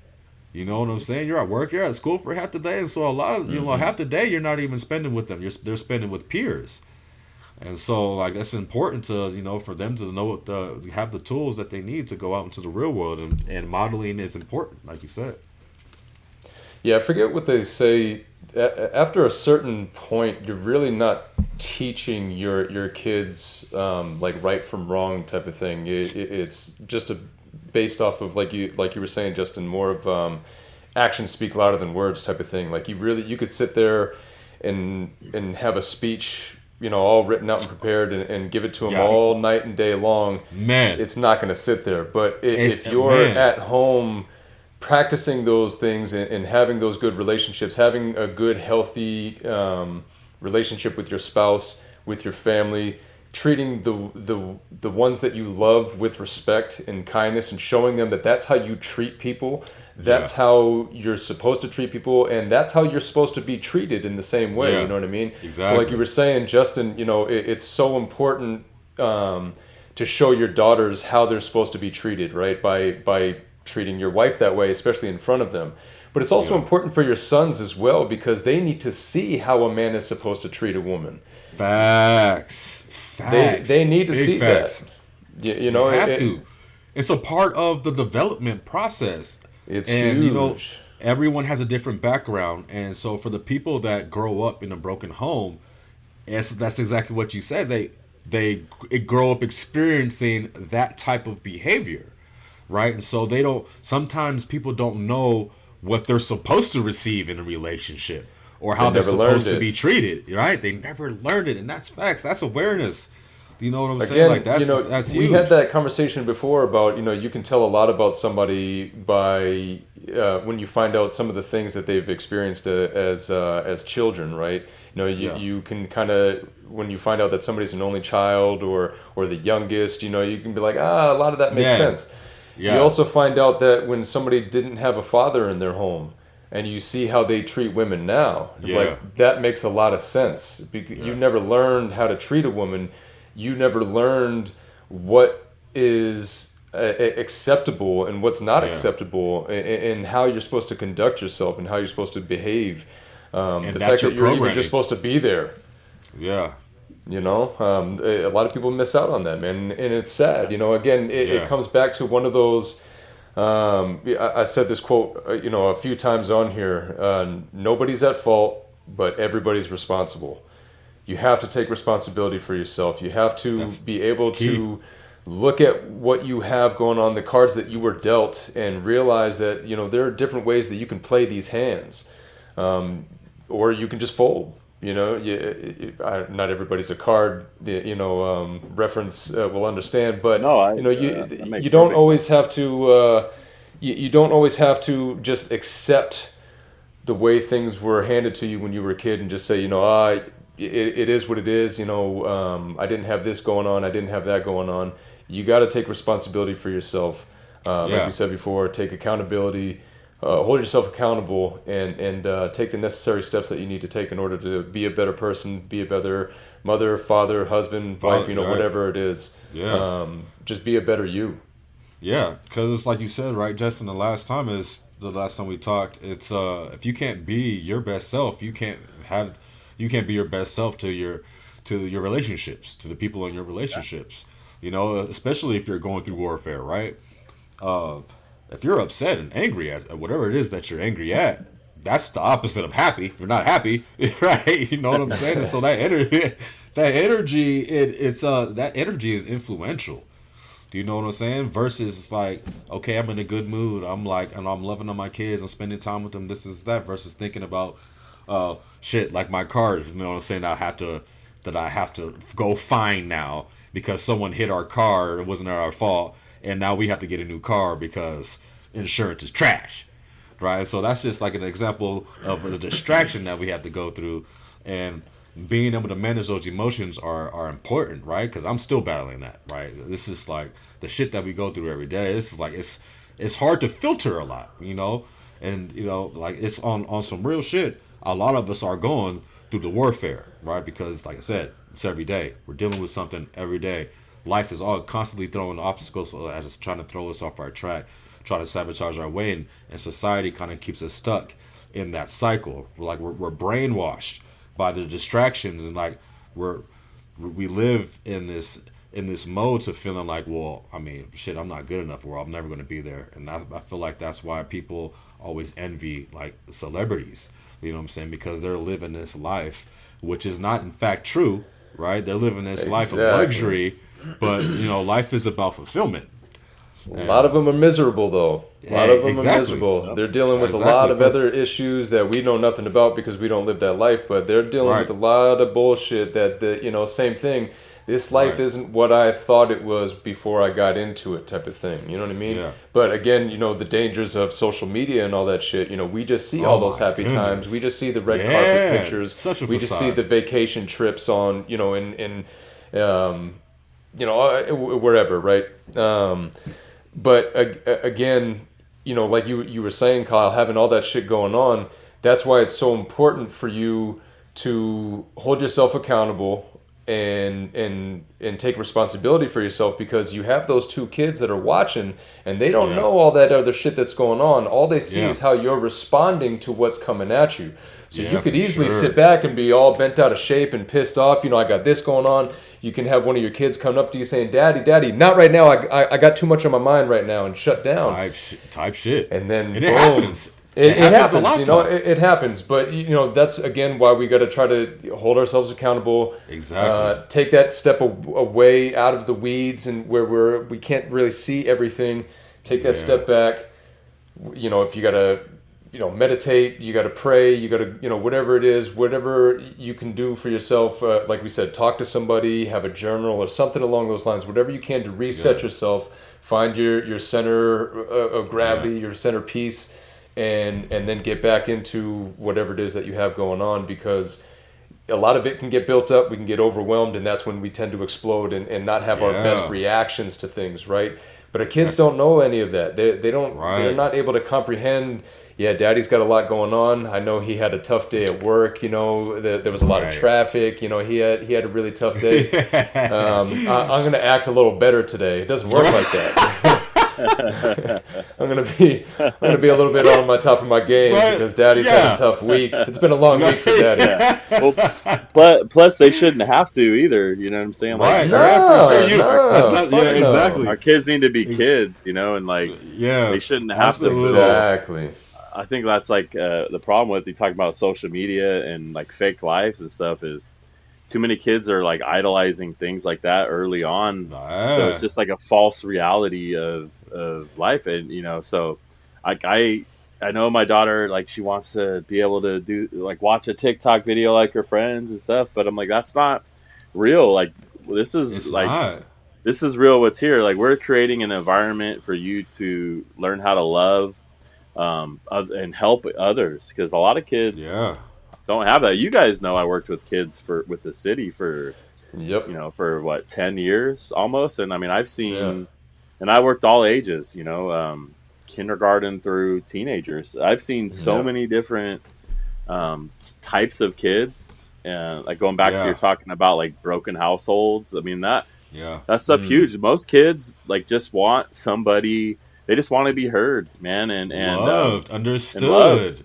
You know what I'm saying? You're at work, you're at school for half the day, and so a lot of Mm-hmm. half the day you're not even spending with them. They're spending with peers. And so, like, that's important to, for them to know have the tools that they need to go out into the real world, and modeling is important, like you said. Yeah, I forget what they say. After a certain point, you're really not teaching your kids like right from wrong type of thing. It's just based off of like you were saying, Justin, more of actions speak louder than words type of thing. Like you could sit there and have a speech, all written out and prepared, and give it to them Yeah, all night and day long. man, It's not going to sit there. But it's if you're man, at home practicing those things, and having those good relationships, having a good, healthy relationship with your spouse, with your family, treating the ones that you love with respect and kindness, and showing them that that's how you treat people. yeah, That's how you're supposed to treat people, and that's how you're supposed to be treated in the same way. You yeah, know what I mean? So, like you exactly, were saying, Justin, it's so important to show your daughters how they're supposed to be treated, right? By treating your wife that way, especially in front of them. But it's also Yeah. important for your sons as well, because they need to see how a man is supposed to treat a woman. Facts. Facts. They need to Big see that. facts. You They know, have to. It's a part of the development process. it's And, huge. everyone has a different background. And so for the people that grow up in a broken home, that's exactly what you said. They grow up experiencing that type of behavior, right? And so they don't. Sometimes people don't know what they're supposed to receive in a relationship or how They they're never learned supposed to it. be treated, right? They never learned it, and that's facts. That's awareness. Do you know what I'm saying? Again, Like that's we huge. had that conversation before about, you can tell a lot about somebody by when you find out some of the things that they've experienced as children, right? Yeah. You can kind of, when you find out that somebody's an only child or the youngest, you can be like, a lot of that makes Yeah. sense. Yeah. You also find out that when somebody didn't have a father in their home, and you see how they treat women now, Yeah. like that makes a lot of sense. Because you never learned how to treat a woman. You never learned what is acceptable and what's not acceptable, and how you're supposed to conduct yourself and how you're supposed to behave. And The that's fact your that you're even programming. just supposed to be there. Yeah. A lot of people miss out on that, man, and it's sad. Again, Yeah. it comes back to one of those. I said this quote, a few times on here. Nobody's at fault, but everybody's responsible. You have to take responsibility for yourself. You have to be able that's key. to look at what you have going on, the cards that you were dealt, and realize that there are different ways that you can play these hands, or you can just fold. Not everybody's a card, reference will understand, but No, that makes you don't perfect always have to. You don't always have to just accept the way things were handed to you when you were a kid and just say, it is what it is. I didn't have this going on. I didn't have that going on. You got to take responsibility for yourself. Like Yeah. we said before, take accountability, hold yourself accountable, and take the necessary steps that you need to take in order to be a better person, be a better mother, father, husband, wife, Right. whatever it is. Yeah. Just be a better you. Yeah, because it's like you said, right, Justin. The last time we talked. It's if you can't be your best self, you can't be your best self to your relationships, to the people in your relationships. Especially if you're going through warfare, right? If you're upset and angry at whatever it is that you're angry at, that's the opposite of happy. You're not happy, right? You know what I'm saying? And so that energy, that energy is influential. Do you know what I'm saying? Versus it's like, okay, I'm in a good mood. I'm loving on my kids. I'm spending time with them. This is that. Versus thinking about, shit, like my car. You know what I'm saying? I have to go fine now because someone hit our car. It wasn't our fault, and now we have to get a new car because insurance is trash, right? So that's just like an example of the distraction that we have to go through, and being able to manage those emotions are important, right? Because I'm still battling that, right? This is like the shit that we go through every day. This is like it's hard to filter a lot, and like it's on some real shit. A lot of us are going through the warfare, right? Because like I said, it's every day. We're dealing with something every day. Life is all constantly throwing obstacles at us, trying to throw us off our track, trying to sabotage our way, and society kind of keeps us stuck in that cycle. We're brainwashed by the distractions, and like we live in this mode to feeling like, well, I mean, shit, I'm not good enough, or I'm never going to be there. And I feel like that's why people always envy like celebrities. You know what I'm saying? Because they're living this life, which is not in fact true, right? They're living this life of luxury, but life is about fulfillment. A lot of them are miserable, though. A lot of them are Exactly. miserable. They're dealing with a Exactly. lot of other issues that we know nothing about because we don't live that life. But they're dealing Right. with a lot of bullshit that same thing. This life Right. isn't what I thought it was before I got into it, type of thing. You know what I mean? Yeah. But again, the dangers of social media and all that shit. We just see all those my happy goodness. times. We just see the red Yeah, carpet pictures. such a we just see facade. the vacation trips on, wherever, right? But again, like you were saying, Kyle, having all that shit going on, that's why it's so important for you to hold yourself accountable and take responsibility for yourself, because you have those two kids that are watching and they don't know all that other shit that's going on. All they see is how you're responding to what's coming at you. So you could easily sit back and be all bent out of shape and pissed off. I got this going on. You can have one of your kids coming up to you saying, Daddy, not right now. I got too much on my mind right now, and shut down. Type shit. And then boom. It happens. It happens, it happens. But, that's, again, why we got to try to hold ourselves accountable. Exactly. Take that step away out of the weeds and where we can't really see everything. Take that step back. If you got to, meditate, you got to pray, you got to, whatever it is, whatever you can do for yourself. Like we said, talk to somebody, have a journal or something along those lines. Whatever you can to reset yourself, find your center of gravity, your center peace. And then get back into whatever it is that you have going on, because a lot of it can get built up. We can get overwhelmed, and that's when we tend to explode and not have our best reactions to things, right? But our kids don't know any of that. They don't. They're not able to comprehend. Yeah, Daddy's got a lot going on. I know he had a tough day at work. There was a lot of traffic. He had a really tough day. I'm going to act a little better today. It doesn't work like that. I'm gonna be a little bit on my top of my game because Daddy's had a tough week. It's been a long week for Daddy. Well, plus they shouldn't have to either. You know what I'm saying? Like, exactly. Our kids need to be kids, and they shouldn't have to. Exactly. I think that's the problem with you talk about social media and fake lives and stuff is too many kids are idolizing things like that early on. So it's just a false reality of life. And, so I know my daughter, she wants to be able to do watch a TikTok video like her friends and stuff. But I'm that's not real. This is this is real. What's here. We're creating an environment for you to learn how to love and help others. Because a lot of kids don't have that. You guys know I worked with kids with the city for for 10 years almost, and I've seen and I worked all ages, kindergarten through teenagers. I've seen so many different types of kids, and going back to you're talking about broken households. That stuff's huge. Most kids just want somebody. They just want to be heard, man, and loved, understood. And loved.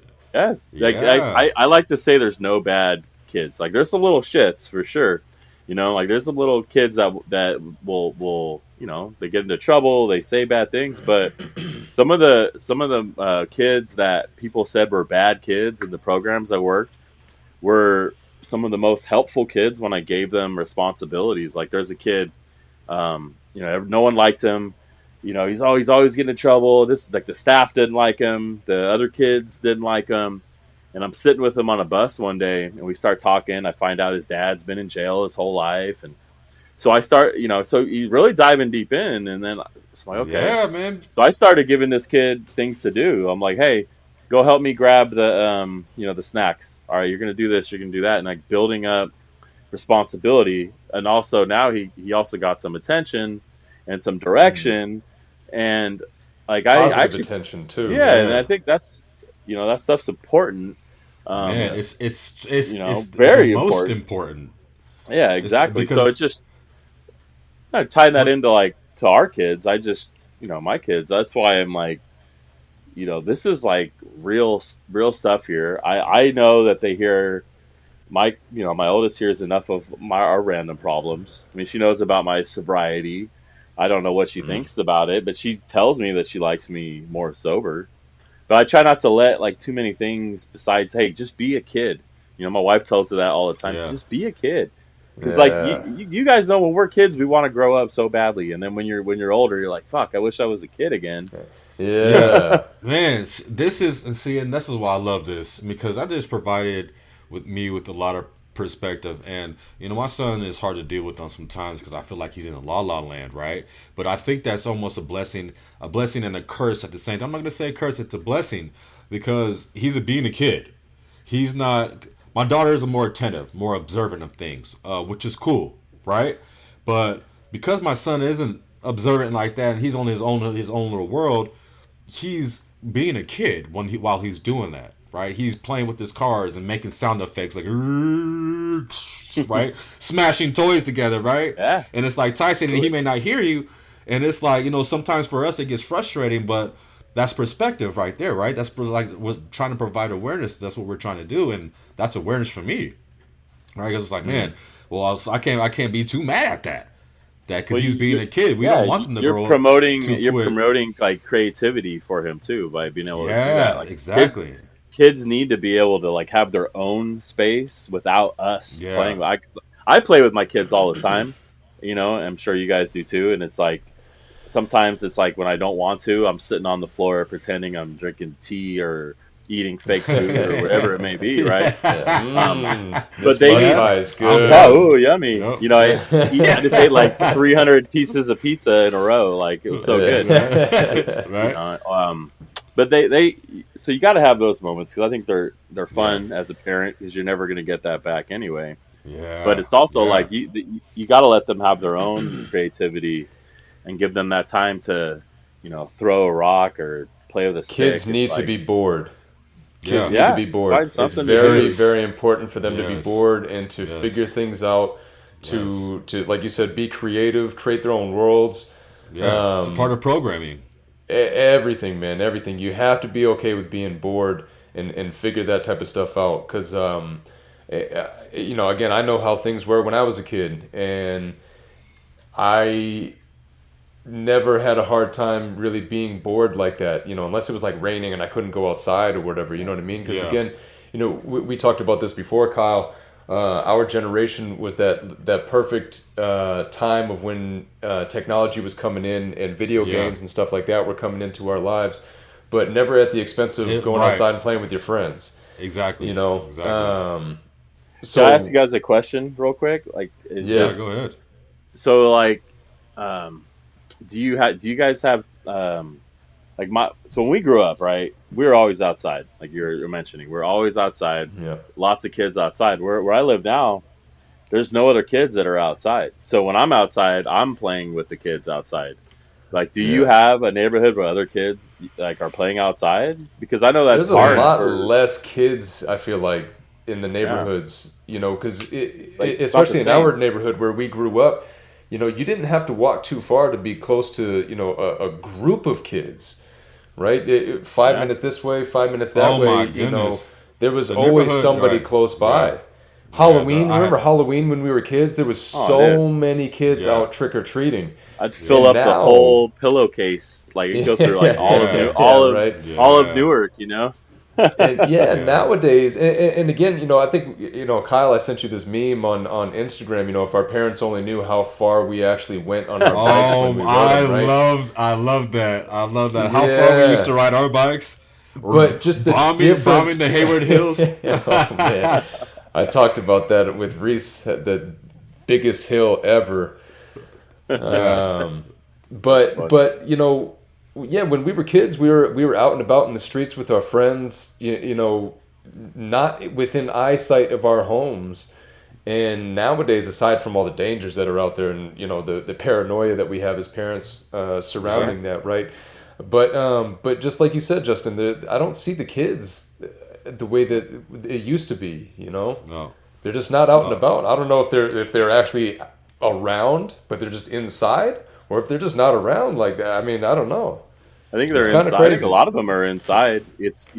Yeah, I like to say there's no bad kids. There's some little shits for sure, there's some little kids that will they get into trouble, they say bad things, but some of the kids that people said were bad kids in the programs I worked were some of the most helpful kids when I gave them responsibilities. There's a kid, no one liked him. He's always getting in trouble. This the staff didn't like him. The other kids didn't like him. And I'm sitting with him on a bus one day, and we start talking. I find out his dad's been in jail his whole life, and so I start, so you really diving deep in, and then it's okay, yeah, man. So I started giving this kid things to do. I'm hey, go help me grab the the snacks. All right, you're gonna do this, you're gonna do that, and building up responsibility. And also now he also got some attention and some direction. And positive I actually attention too. And I think that's that stuff's important. It's very the most important. important. Yeah, exactly. So it's just tying that into to our kids. I just my kids. That's why I'm this is real stuff here. I know that they hear my oldest hears enough of our random problems. She knows about my sobriety. I don't know what she thinks about it, but she tells me that she likes me more sober. But I try not to let too many things besides, hey, just be a kid. My wife tells her that all the time. So just be a kid. Because you guys know when we're kids, we want to grow up so badly, and then when you're older, you're fuck, I wish I was a kid again. Yeah, man. This is why I love this, because I just provided with a lot of perspective. And my son is hard to deal with on sometimes because I feel like he's in a la la land, right? But I think that's almost a blessing and a curse at the same time. I'm not gonna say a curse, it's a blessing, because he's being a kid. He's not. My daughter is more attentive, more observant of things, which is cool, right? But because my son isn't observant like that, and he's on his own little world, he's being a kid while he's doing that. Right, he's playing with his cars and making sound effects right, smashing toys together, right? Yeah. And it's like Tyson, and he may not hear you, and it's like, sometimes for us it gets frustrating, but that's perspective right there, right? That's like we're trying to provide awareness. That's what we're trying to do, and that's awareness for me, right? Because it's like, man, well, I can't be too mad at that because he's being a kid. We don't want him to grow up You're quick. promoting like creativity for him too by being able to do that. Yeah, Like, exactly. Kids need to be able to like have their own space without us Yeah. playing. I play with my kids all the time, I'm sure you guys do too. And it's like sometimes it's like when I don't want to, I'm sitting on the floor pretending I'm drinking tea or eating fake food or whatever it may be, right? But they is good. oh, yummy! Yep. I just ate like 300 pieces of pizza in a row. Like it was so good. Right. But so you got to have those moments because I think they're fun as a parent because you're never going to get that back anyway. Yeah. But it's also like you got to let them have their own creativity and give them that time to, throw a rock or play with a stick. Kids need to be bored. Kids need Yeah. to be bored. Find It's something to very, do. very important for them to be Yes. bored and to figure things out, to like you said, be creative, create their own worlds. Yeah. It's a part of programming. Everything, man, everything. You have to be okay with being bored and figure that type of stuff out. Because, again, I know how things were when I was a kid, and I never had a hard time really being bored like that, unless it was like raining and I couldn't go outside or whatever, you know what I mean? Because again, we talked about this before, Kyle. Our generation was that perfect time of when technology was coming in and video games and stuff like that were coming into our lives, but never at the expense of going outside and playing with your friends. Exactly. Exactly. So can I ask you guys a question real quick? Like, go ahead. So like, do you guys have so when we grew up, right, we were always outside, like you're mentioning, we're always outside. Lots of kids outside. Where I live now, there's no other kids that are outside. So when I'm outside, I'm playing with the kids outside. Like, do you have a neighborhood where other kids like are playing outside? Because I know that's there's hard. A lot less kids, I feel like, in the neighborhoods, because especially in our neighborhood where we grew up, you didn't have to walk too far to be close to, a group of kids, right? 5 minutes this way, 5 minutes that way, there was always somebody close by. Right. Halloween, remember Halloween when we were kids? There was so many kids out trick-or-treating. I'd fill up the whole pillowcase, like you go through like all of Newark, and nowadays, and again, I think, Kyle, I sent you this meme on Instagram. If our parents only knew how far we actually went on our bikes when we rode them, right? I love that. How far we used to ride our bikes. But just the bombing the Hayward Hills. Oh, man. I talked about that with Reese, the biggest hill ever. But when we were kids, we were out and about in the streets with our friends, not within eyesight of our homes. And nowadays, aside from all the dangers that are out there and, the paranoia that we have as parents surrounding that, right? But just like you said, Justin, I don't see the kids the way that it used to be, No. They're just not out and about. I don't know if they're actually around, but they're just inside, or if they're just not around. Like, I mean, I don't know. I think they're inside. I think a lot of them are inside. It's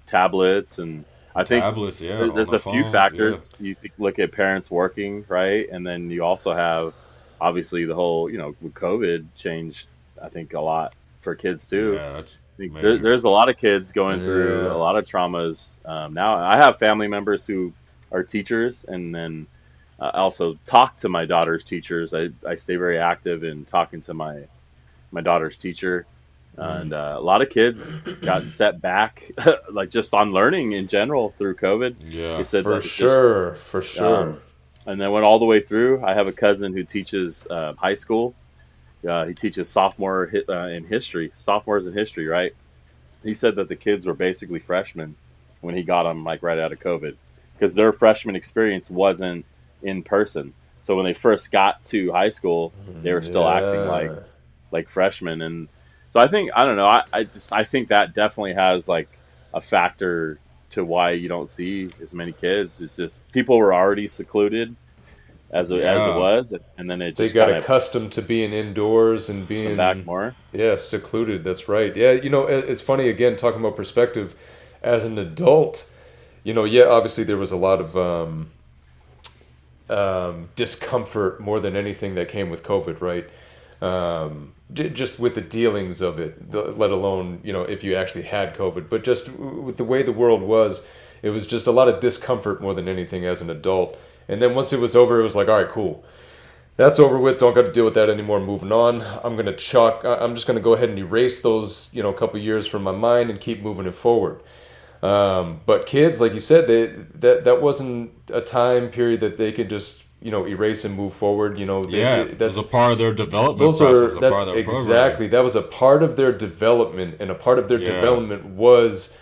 tablets, and I think there's a few factors. You look at parents working, right, and then you also have obviously the whole with COVID changed. I think a lot for kids too. Yeah, that's there's a lot of kids going through a lot of traumas now. I have family members who are teachers, and then I also talk to my daughter's teachers. I stay very active in talking to my daughter's teacher, and a lot of kids got set back, like just on learning in general through COVID. Yeah, they said for sure. And then went all the way through. I have a cousin who teaches high school. He teaches sophomores in history, right? He said that the kids were basically freshmen when he got them like right out of COVID, because their freshman experience wasn't in person. So when they first got to high school, they were still acting like freshmen. And so I don't know. I think that definitely has like a factor to why you don't see as many kids. It's just people were already secluded as it Yeah. was, and then it They just got kind of accustomed to being indoors and pushed them back being, more. yeah, secluded. That's right. Yeah, it's funny again talking about perspective as an adult. Yeah, obviously there was a lot of discomfort more than anything that came with COVID, right? Just with the dealings of it, let alone if you actually had COVID, but just with the way the world was, it was just a lot of discomfort more than anything as an adult. And then once it was over, it was like, all right, cool, that's over with. Don't got to deal with that anymore. Moving on. I'm just gonna go ahead and erase those couple years from my mind and keep moving it forward. But kids, like you said, that wasn't a time period that they could just erase and move forward. It was That's a part of their development those process, are a that's part of their exactly program. that was a part of their development, and a part of their Yeah, development was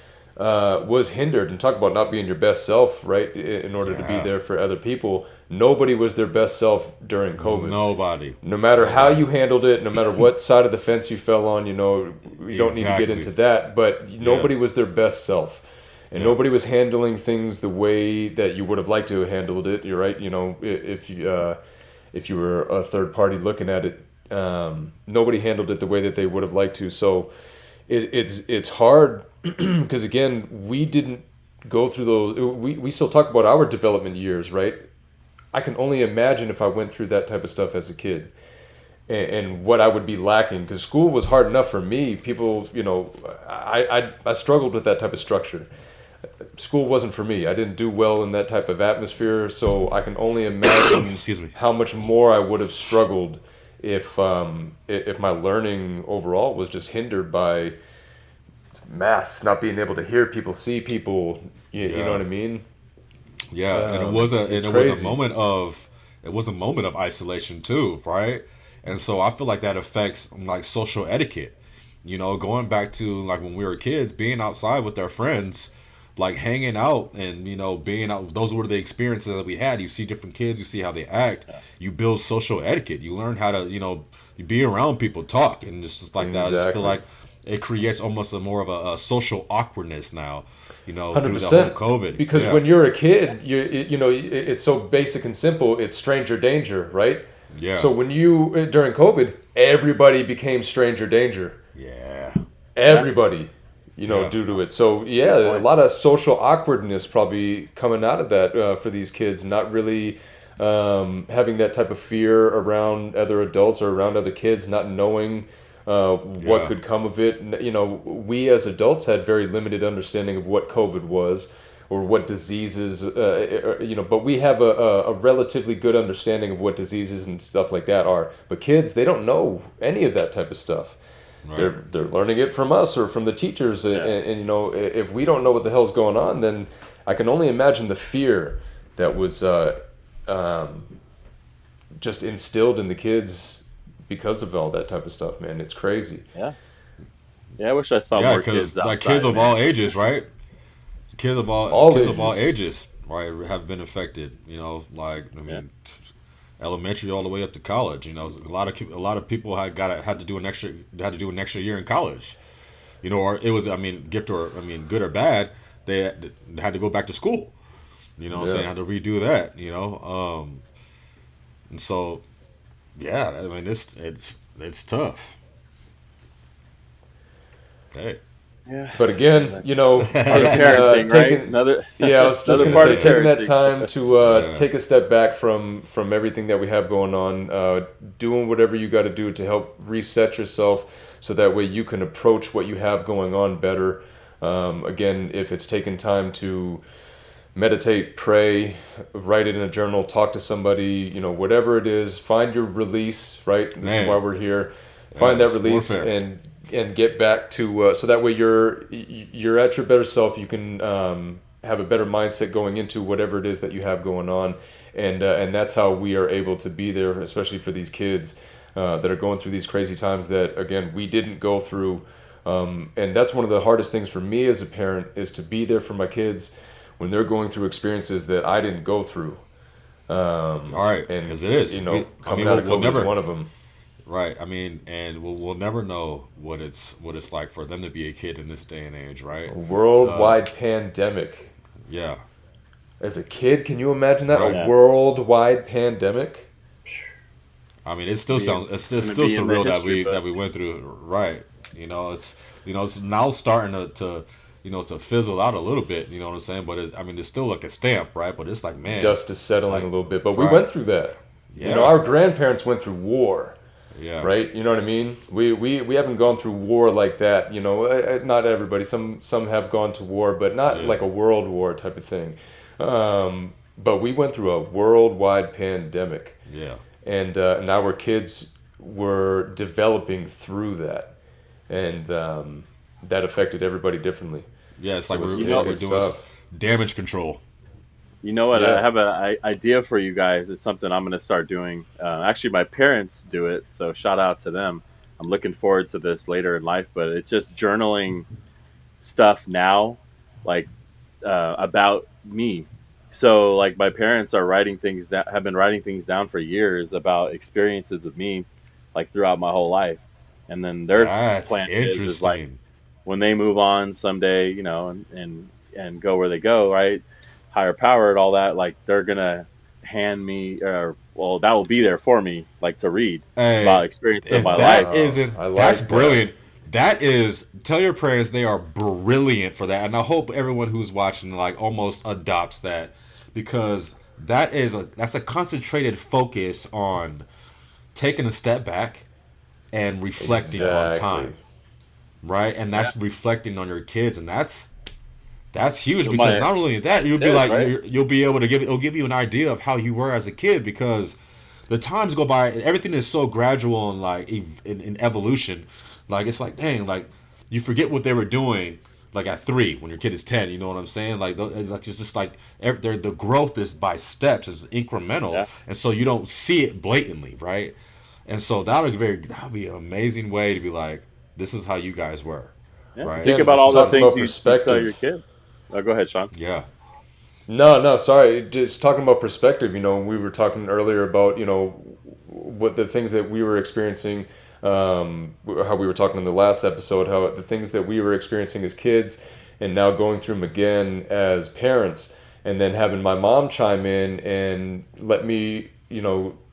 hindered. And talk about not being your best self, right? In order to be yeah. there for other people, nobody was their best self during COVID. Nobody, No matter how nobody. you handled it, no matter what side of the fence you fell on, we don't need to get into Exactly. that, but Yeah, nobody was their best self. And yeah, nobody was handling things the way that you would have liked to have handled it. You're right. If you were a third party looking at it, nobody handled it the way that they would have liked to. So it's hard because again, we didn't go through those. We still talk about our development years, right? I can only imagine if I went through that type of stuff as a kid, and what I would be lacking, because school was hard enough for me. People, I struggled with that type of structure. School wasn't for me. I didn't do well in that type of atmosphere, so I can only imagine excuse me. how much more I would have struggled if my learning overall was just hindered by masks, not being able to hear people, see people. You know Yeah, what I mean? yeah, and It's it was a crazy. moment of isolation too, right? And so I feel like that affects like social etiquette. Going back to like when we were kids, being outside with our friends, like hanging out and being out. Those were the experiences that we had. You see different kids, you see how they act. You build social etiquette. You learn how to you be around people, talk, and it's just like that. I just feel Exactly. like it creates almost a more of a social awkwardness now. Hundred Through the whole percent. COVID. Because Yeah, when you're a kid, it's so basic and simple. It's stranger danger, right? yeah, So when you during COVID, everybody became stranger danger. yeah, Yeah, Everybody, yeah. due to it. So that's a good yeah, a point. lot of social awkwardness probably coming out of that for these kids, not really having that type of fear around other adults or around other kids, not knowing what Yeah. could come of it. We as adults had very limited understanding of what COVID was or what diseases, but we have a relatively good understanding of what diseases and stuff like that are. But kids, they don't know any of that type of stuff. Right. They're learning it from us or from the teachers, and, Yeah, if we don't know what the hell's going on, then I can only imagine the fear that was um, just instilled in the kids because of all that type of stuff, man. It's crazy. yeah, yeah. I wish I saw Yeah, more because kids like kids outside, of man. all ages, right? All Kids of all ages. ages, right, have been affected. Like I Yeah, mean, elementary all the way up to college. A lot of people had to do an extra year in college. Or it was, I mean, good or bad, they had to go back to school. What I'm Yeah. saying, had to redo that. And so yeah, I mean, it's tough. Hey, yeah. But again, That's part of taking parenting, right? taking Another yeah, I was just another gonna part say of taking that parenting. time to yeah, take a step back from everything that we have going on, doing whatever you got to do to help reset yourself, so that way you can approach what you have going on better. Again, if it's taking time to meditate, pray, write it in a journal, talk to somebody, whatever it is, find your release, right? This is why man, we're here. yeah, Find that it's release warfare. and get back to so that way you're at your better self. You can have a better mindset going into whatever it is that you have going on, and that's how we are able to be there, especially for these kids that are going through these crazy times that again we didn't go through. And that's one of the hardest things for me as a parent is to be there for my kids when they're going through experiences that I didn't go through. All right, And because it is. coming out of We'll COVID is never. one of them. Right. I mean, and we'll never know what it's like for them to be a kid in this day and age, right? A worldwide pandemic. Yeah. As a kid, can you imagine that? Right. A worldwide pandemic? I mean, it still sounds it's gonna still be in the surreal that history we books. went through. Right. It's now starting to to fizzle out a little bit. You know what I'm saying? But it's still like a stamp, right? But it's like, man, Dust is settling like, a little bit, but we right. went through that. Yeah. Our grandparents went through war, Yeah. right? You know what I mean? We haven't gone through war like that. Not everybody. Some have gone to war, but not Yeah. like a world war type of thing. But we went through a worldwide pandemic. Yeah. And now our kids were developing through that, and that affected everybody differently. Yeah. It's like it's- we're it's doing tough. damage control. You know what? Yeah. I have an idea for you guys. It's something I'm going to start doing. Actually, my parents do it, so shout out to them. I'm looking forward to this later in life, but it's just journaling stuff now, like about me. So, like, my parents are writing things that have been writing things down for years about experiences with me, like throughout my whole life. And then their That's plan is like interesting. when they move on someday, and go where they go, right? Higher power and all that, like they're gonna hand me, or well, that will be there for me, like to read Hey, about experience of if my that life. isn't, I like that's that. brilliant. That is, tell your parents they are brilliant for that, and I hope everyone who's watching like almost adopts that, because that's a concentrated focus on taking a step back and reflecting on Exactly. time, right? And that's reflecting on your kids, and that's huge, So because not only that, you'll be is, like right? you'll be able to it'll give you an idea of how you were as a kid, because the times go by and everything is so gradual and like in evolution. Like it's like, dang, like you forget what they were doing like at 3 when your kid is 10. You know what I'm saying? Like it's just like the growth is by steps, it's incremental, Yeah. and so you don't see it blatantly, right? And so that would be an amazing way to be like, this is how you guys were, Yeah. right? Think Again, about all the talking things about you tell perspective. your kids. Oh, go ahead, Sean. Yeah. No, sorry. Just talking about perspective, we were talking earlier about, what the things that we were experiencing, how we were talking in the last episode, how the things that we were experiencing as kids and now going through them again as parents, and then having my mom chime in and let me,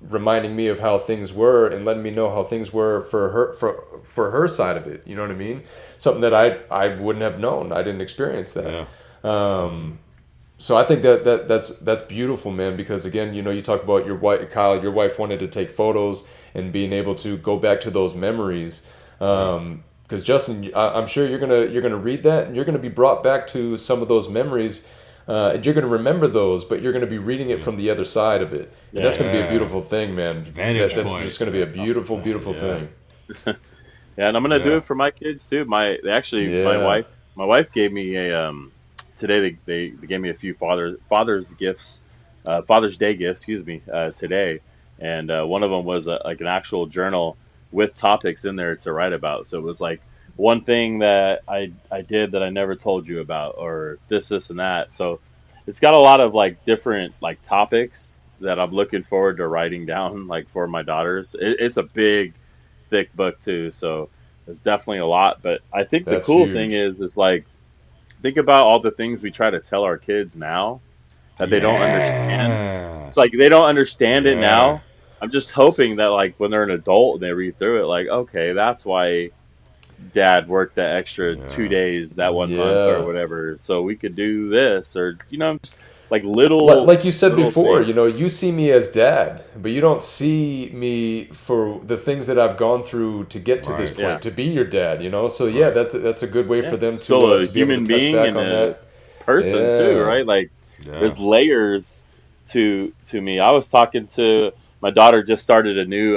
reminding me of how things were and letting me know how things were for her side of it. You know what I mean? Something that I wouldn't have known. I didn't experience that. Yeah. So I think that's beautiful, man, because again, you talk about your wife, Kyle, your wife wanted to take photos and being able to go back to those memories. Because Justin, I'm sure you're gonna read that and you're gonna be brought back to some of those memories. And you're gonna remember those, but you're gonna be reading it from the other side of it, and that's gonna be a Yeah. beautiful thing, man. Vantage That's point. just gonna be a beautiful Yeah. thing. Yeah, and I'm gonna do Yeah. it for my kids too. My Yeah. wife gave me a today they gave me a few father's gifts, Father's Day gifts, excuse me, today, and one of them was like an actual journal with topics in there to write about. So it was like one thing that I did that I never told you about, or this and that. So it's got a lot of like different like topics that I'm looking forward to writing down like for my daughters. It's a big, thick book too, so there's definitely a lot. But I think the That's cool huge. thing is like think about all the things we try to tell our kids now that they don't understand. Yeah. It's like they don't understand it Yeah. now. I'm just hoping that like when they're an adult and they read through it, like, okay, that's why dad worked that extra Yeah. 2 days that one month Yeah. or whatever, so we could do this, or just like little Like you said little before, things. you see me as dad, but you don't see me for the things that I've gone through to get to this Right. point, Yeah. to be your dad, So yeah, Right. that's a good way for them Still a to be able human to touch being back and on a that. person too, Yeah. right? Like Yeah. there's layers to me. I was talking to my daughter, just started a new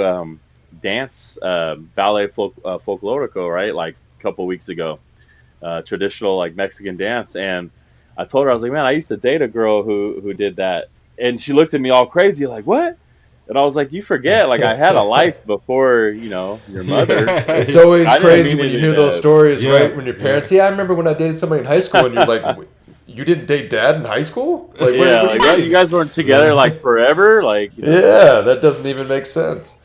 dance, ballet folklorico, right? Like a couple weeks ago, traditional like Mexican dance. And I told her, I was like, man, I used to date a girl who did that. And she looked at me all crazy, like, what? And I was like, you forget, like I had a life before, your mother. It's always I didn't crazy mean when it you in hear those a- stories, Yeah. right? When your parents, I remember when I dated somebody in high school, and you're like, you didn't date dad in high school? Like, Yeah, what like do what, mean? you guys weren't together like forever, like. Yeah, that doesn't even make sense.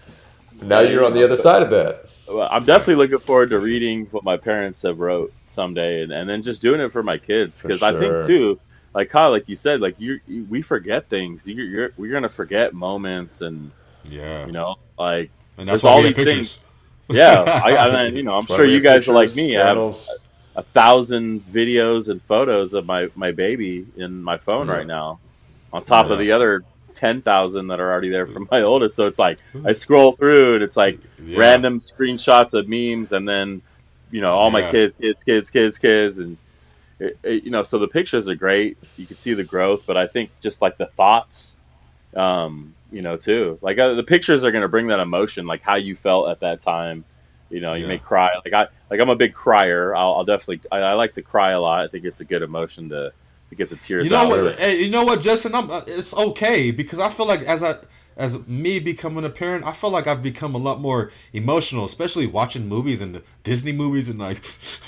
Now you're on the other side of that. Well, I'm definitely looking forward to reading what my parents have wrote someday, and then just doing it for my kids, For because I sure. think too, like Kyle, like you said, like we forget things. We're gonna forget moments, and Yeah. like And that's there's why we all have these pictures. things. Yeah, I mean, I'm That's why sure we you have guys are like pictures, me. I have journals. 1,000 videos and photos of my baby in my phone Yeah. right now, on top of Yeah. the other 10,000 that are already there from my oldest. So it's like I scroll through and it's like Yeah. random screenshots of memes, and then all my Yeah. kids, and so the pictures are great. You can see the growth, but I think just like the thoughts, too. Like the pictures are going to bring that emotion, like how you felt at that time. You Yeah. may cry. I'm a big crier. I'll definitely. I like to cry a lot. I think it's a good emotion to get the You tears know out. what? Sure. But You know what, Justin? It's okay because I feel like as me becoming a parent, I feel like I've become a lot more emotional, especially watching movies and the Disney movies and like,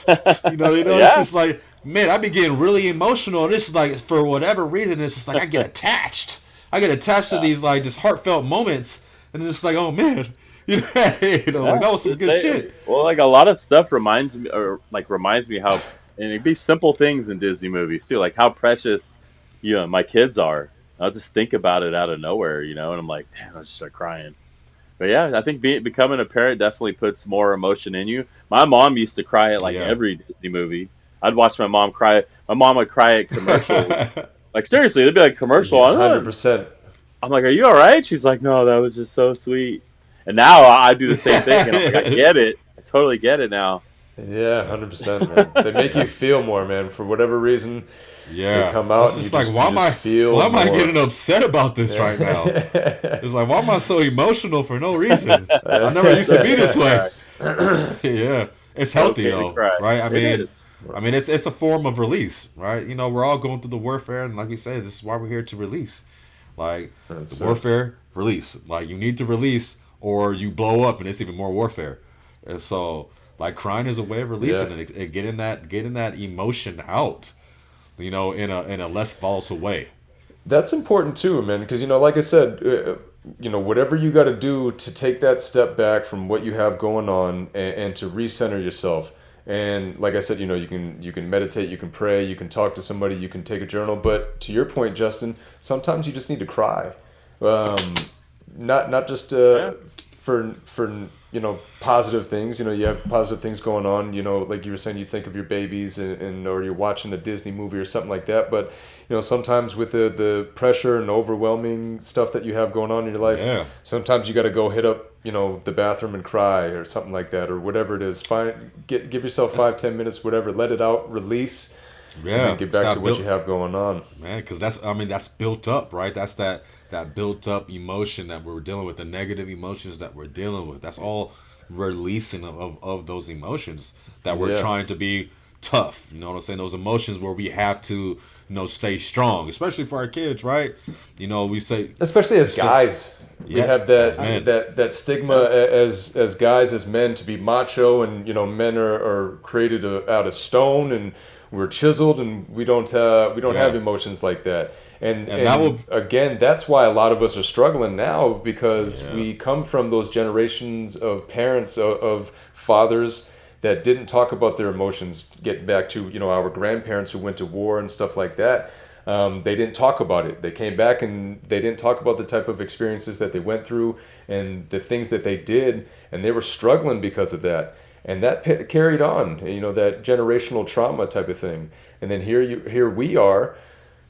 it's yeah, just like, man, I be getting really emotional. And this is like for whatever reason, it's just like I get attached. I get attached to these like just heartfelt moments, and it's like, oh man, like yeah. that was some Just good say, shit. well, like a lot of stuff reminds me how, and it'd be simple things in Disney movies too, like how precious, my kids are. I'll just think about it out of nowhere, and I'm like, damn, I just start crying. But yeah, I think becoming a parent definitely puts more emotion in you. My mom used to cry at like Yeah. every Disney movie. I'd watch my mom cry. My mom would cry at commercials. Like seriously, it'd be like commercial. Yeah. 100%. I'm like, "Are you all right?" She's like, "No, that was just so sweet." And now I do the same thing, and I'm like, "I get it. I totally get it now." Yeah. 100%, man. They make you feel more, man. For whatever reason, they Yeah, come it's out and just like why you am I just feel why am I more. getting upset about this right now? Yeah. It's like why am I so emotional for no reason? I never used It's to be okay to this way. cry. Yeah, it's It's healthy okay to though, cry. right? It is. I mean, it's a form of release, right? We're all going through the warfare, and like we say, this is why we're here to release. Like the That's it. warfare, release. Like you need to release, or you blow up, and it's even more warfare. And so, like crying is a way of Yeah. releasing it, and getting that emotion out. In a less volatile way. That's important too, man, because like I said, whatever you got to do to take that step back from what you have going on and to recenter yourself. And like I said, you can meditate, you can pray, you can talk to somebody, you can take a journal. But to your point, Justin, sometimes you just need to cry. Um, not just Yeah. for positive things. You have positive things going on. Like you were saying, you think of your babies and or you're watching a Disney movie or something like that. But sometimes with the pressure and overwhelming stuff that you have going on in your life, Yeah. sometimes you got to go hit up the bathroom and cry or something like that or whatever it is. Give yourself 5-10 minutes, whatever. Let it out, release, and Yeah, then get it's back to not what built, you have going on. man. Because that's built up, right? That's that built up emotion that we're dealing with, the negative emotions that we're dealing with. That's all releasing of those emotions that we're Yeah. trying to be tough. You know what I'm saying? Those emotions where we have to, stay strong, especially for our kids, right? We say, Especially as guys, we yeah, have as that men. that stigma as guys, as men, to be macho, and men are created out of stone, and we're chiseled, and we don't have Yeah. emotions like that. And And that will, again, that's why a lot of us are struggling now, because yeah, we come from those generations of parents, of fathers that didn't talk about their emotions. Getting back to our grandparents who went to war and stuff like that, they didn't talk about it. They came back and they didn't talk about the type of experiences that they went through and the things that they did, and they were struggling because of that. And that carried on, that generational trauma type of thing. And then here we are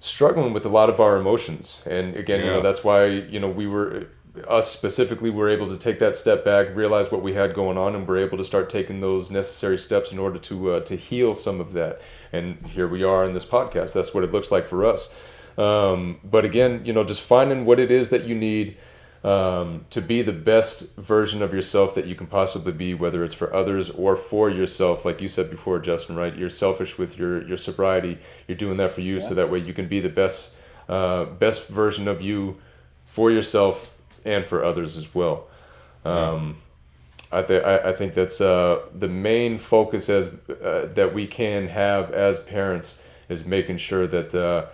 struggling with a lot of our emotions. And again, yeah, that's why we were, us specifically, were able to take that step back, realize what we had going on, and we're able to start taking those necessary steps in order to heal some of that. And here we are in this podcast. That's what it looks like for us. But again, just finding what it is that you need to be the best version of yourself that you can possibly be, whether it's for others or for yourself. Like you said before, Justin, right? You're selfish with your sobriety. You're doing that for you, so that way you can be the best version of you for yourself and for others as well. I think that's the main focus that we can have as parents, is making sure that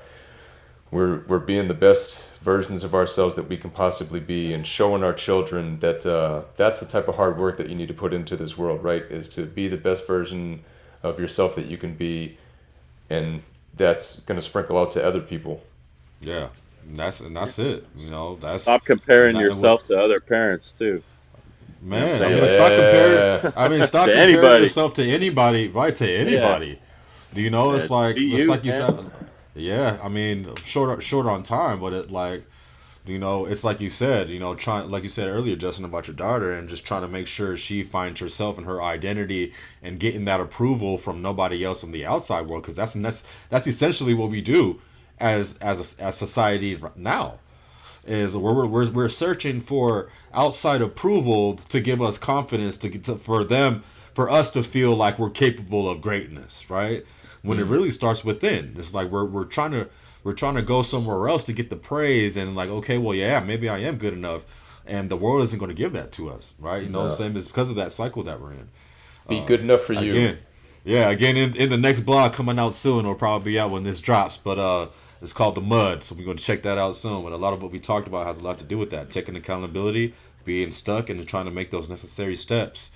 we're being the best versions of ourselves that we can possibly be, and showing our children that that's the type of hard work that you need to put into this world, right? Is to be the best version of yourself that you can be, and that's going to sprinkle out to other people. Yeah, and that's it. You know, that's Stop comparing and yourself to other parents too. You know what I'm man. I saying? mean, Like, stop comparing. Yeah. I mean, stop to comparing anybody. yourself to anybody. Right? To Yeah. anybody. Do you know? It's Be like you, you man. said. Yeah, I mean, short on time, but it like, you know, it's like you said, you know, trying like you said earlier, Justin, about your daughter, and just trying to make sure she finds herself and her identity, and getting that approval from nobody else in the outside world, because that's essentially what we do as society now. Is we're searching for outside approval to give us confidence for us to feel like we're capable of greatness, right? When it really starts within. It's like we're trying to go somewhere else to get the praise, and like, okay, well, yeah, maybe I am good enough, and the world isn't going to give that to us, right? You know what I'm saying? It's because of that cycle that we're in. Be good enough for you. Again, yeah, again, in the next blog coming out soon, it'll probably be out when this drops, but it's called The Mud, so we're going to check that out soon. But a lot of what we talked about has a lot to do with that, taking accountability, being stuck, and trying to make those necessary steps,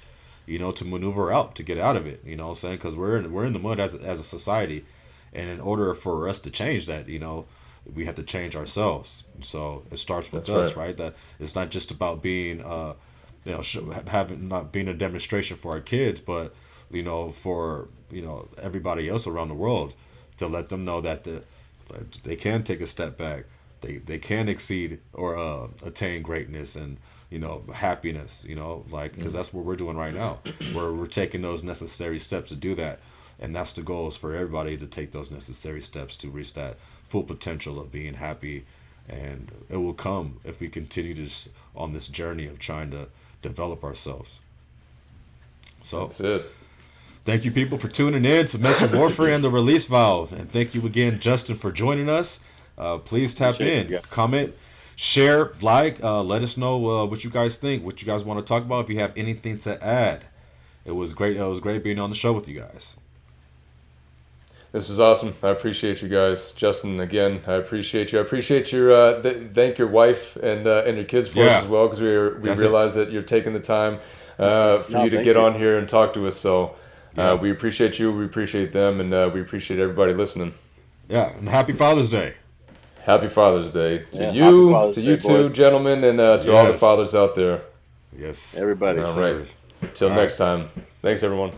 you know, to maneuver out, to get out of it. You know what I'm saying? Because we're in the mud as a society, and in order for us to change that, you know, we have to change ourselves. So it starts with That's us, right. right? That it's not just about being, you know, having not being a demonstration for our kids, but you know, for you know everybody else around the world, to let them know that they can take a step back, they can exceed or attain greatness and you know happiness, you know, like because that's what we're doing right now. We're taking those necessary steps to do that, and that's the goal, is for everybody to take those necessary steps to reach that full potential of being happy, and it will come if we continue on this journey of trying to develop ourselves. So That's it. thank you, people, for tuning in to Mental Warfare and the Release Valve. And thank you again, Justin, for joining us. Please tap Appreciate in, you. comment, share, like. Let us know what you guys think, what you guys want to talk about, if you have anything to add. It was great. It was great being on the show with you guys. This was awesome. I appreciate you guys, Justin. Again, I appreciate you. I appreciate your thank your wife and your kids for us as well, because we realize that you're taking the time for you to thank get you. on here and talk to us. So Yeah. we appreciate you. We appreciate them, and we appreciate everybody listening. Yeah, and happy Father's Day. Happy Father's Day to Yeah, you, happy Father's to you Day, two, boys. gentlemen, and to all the Yes. fathers out there. Yes. Everybody. All right. Till All next time. Thanks, everyone.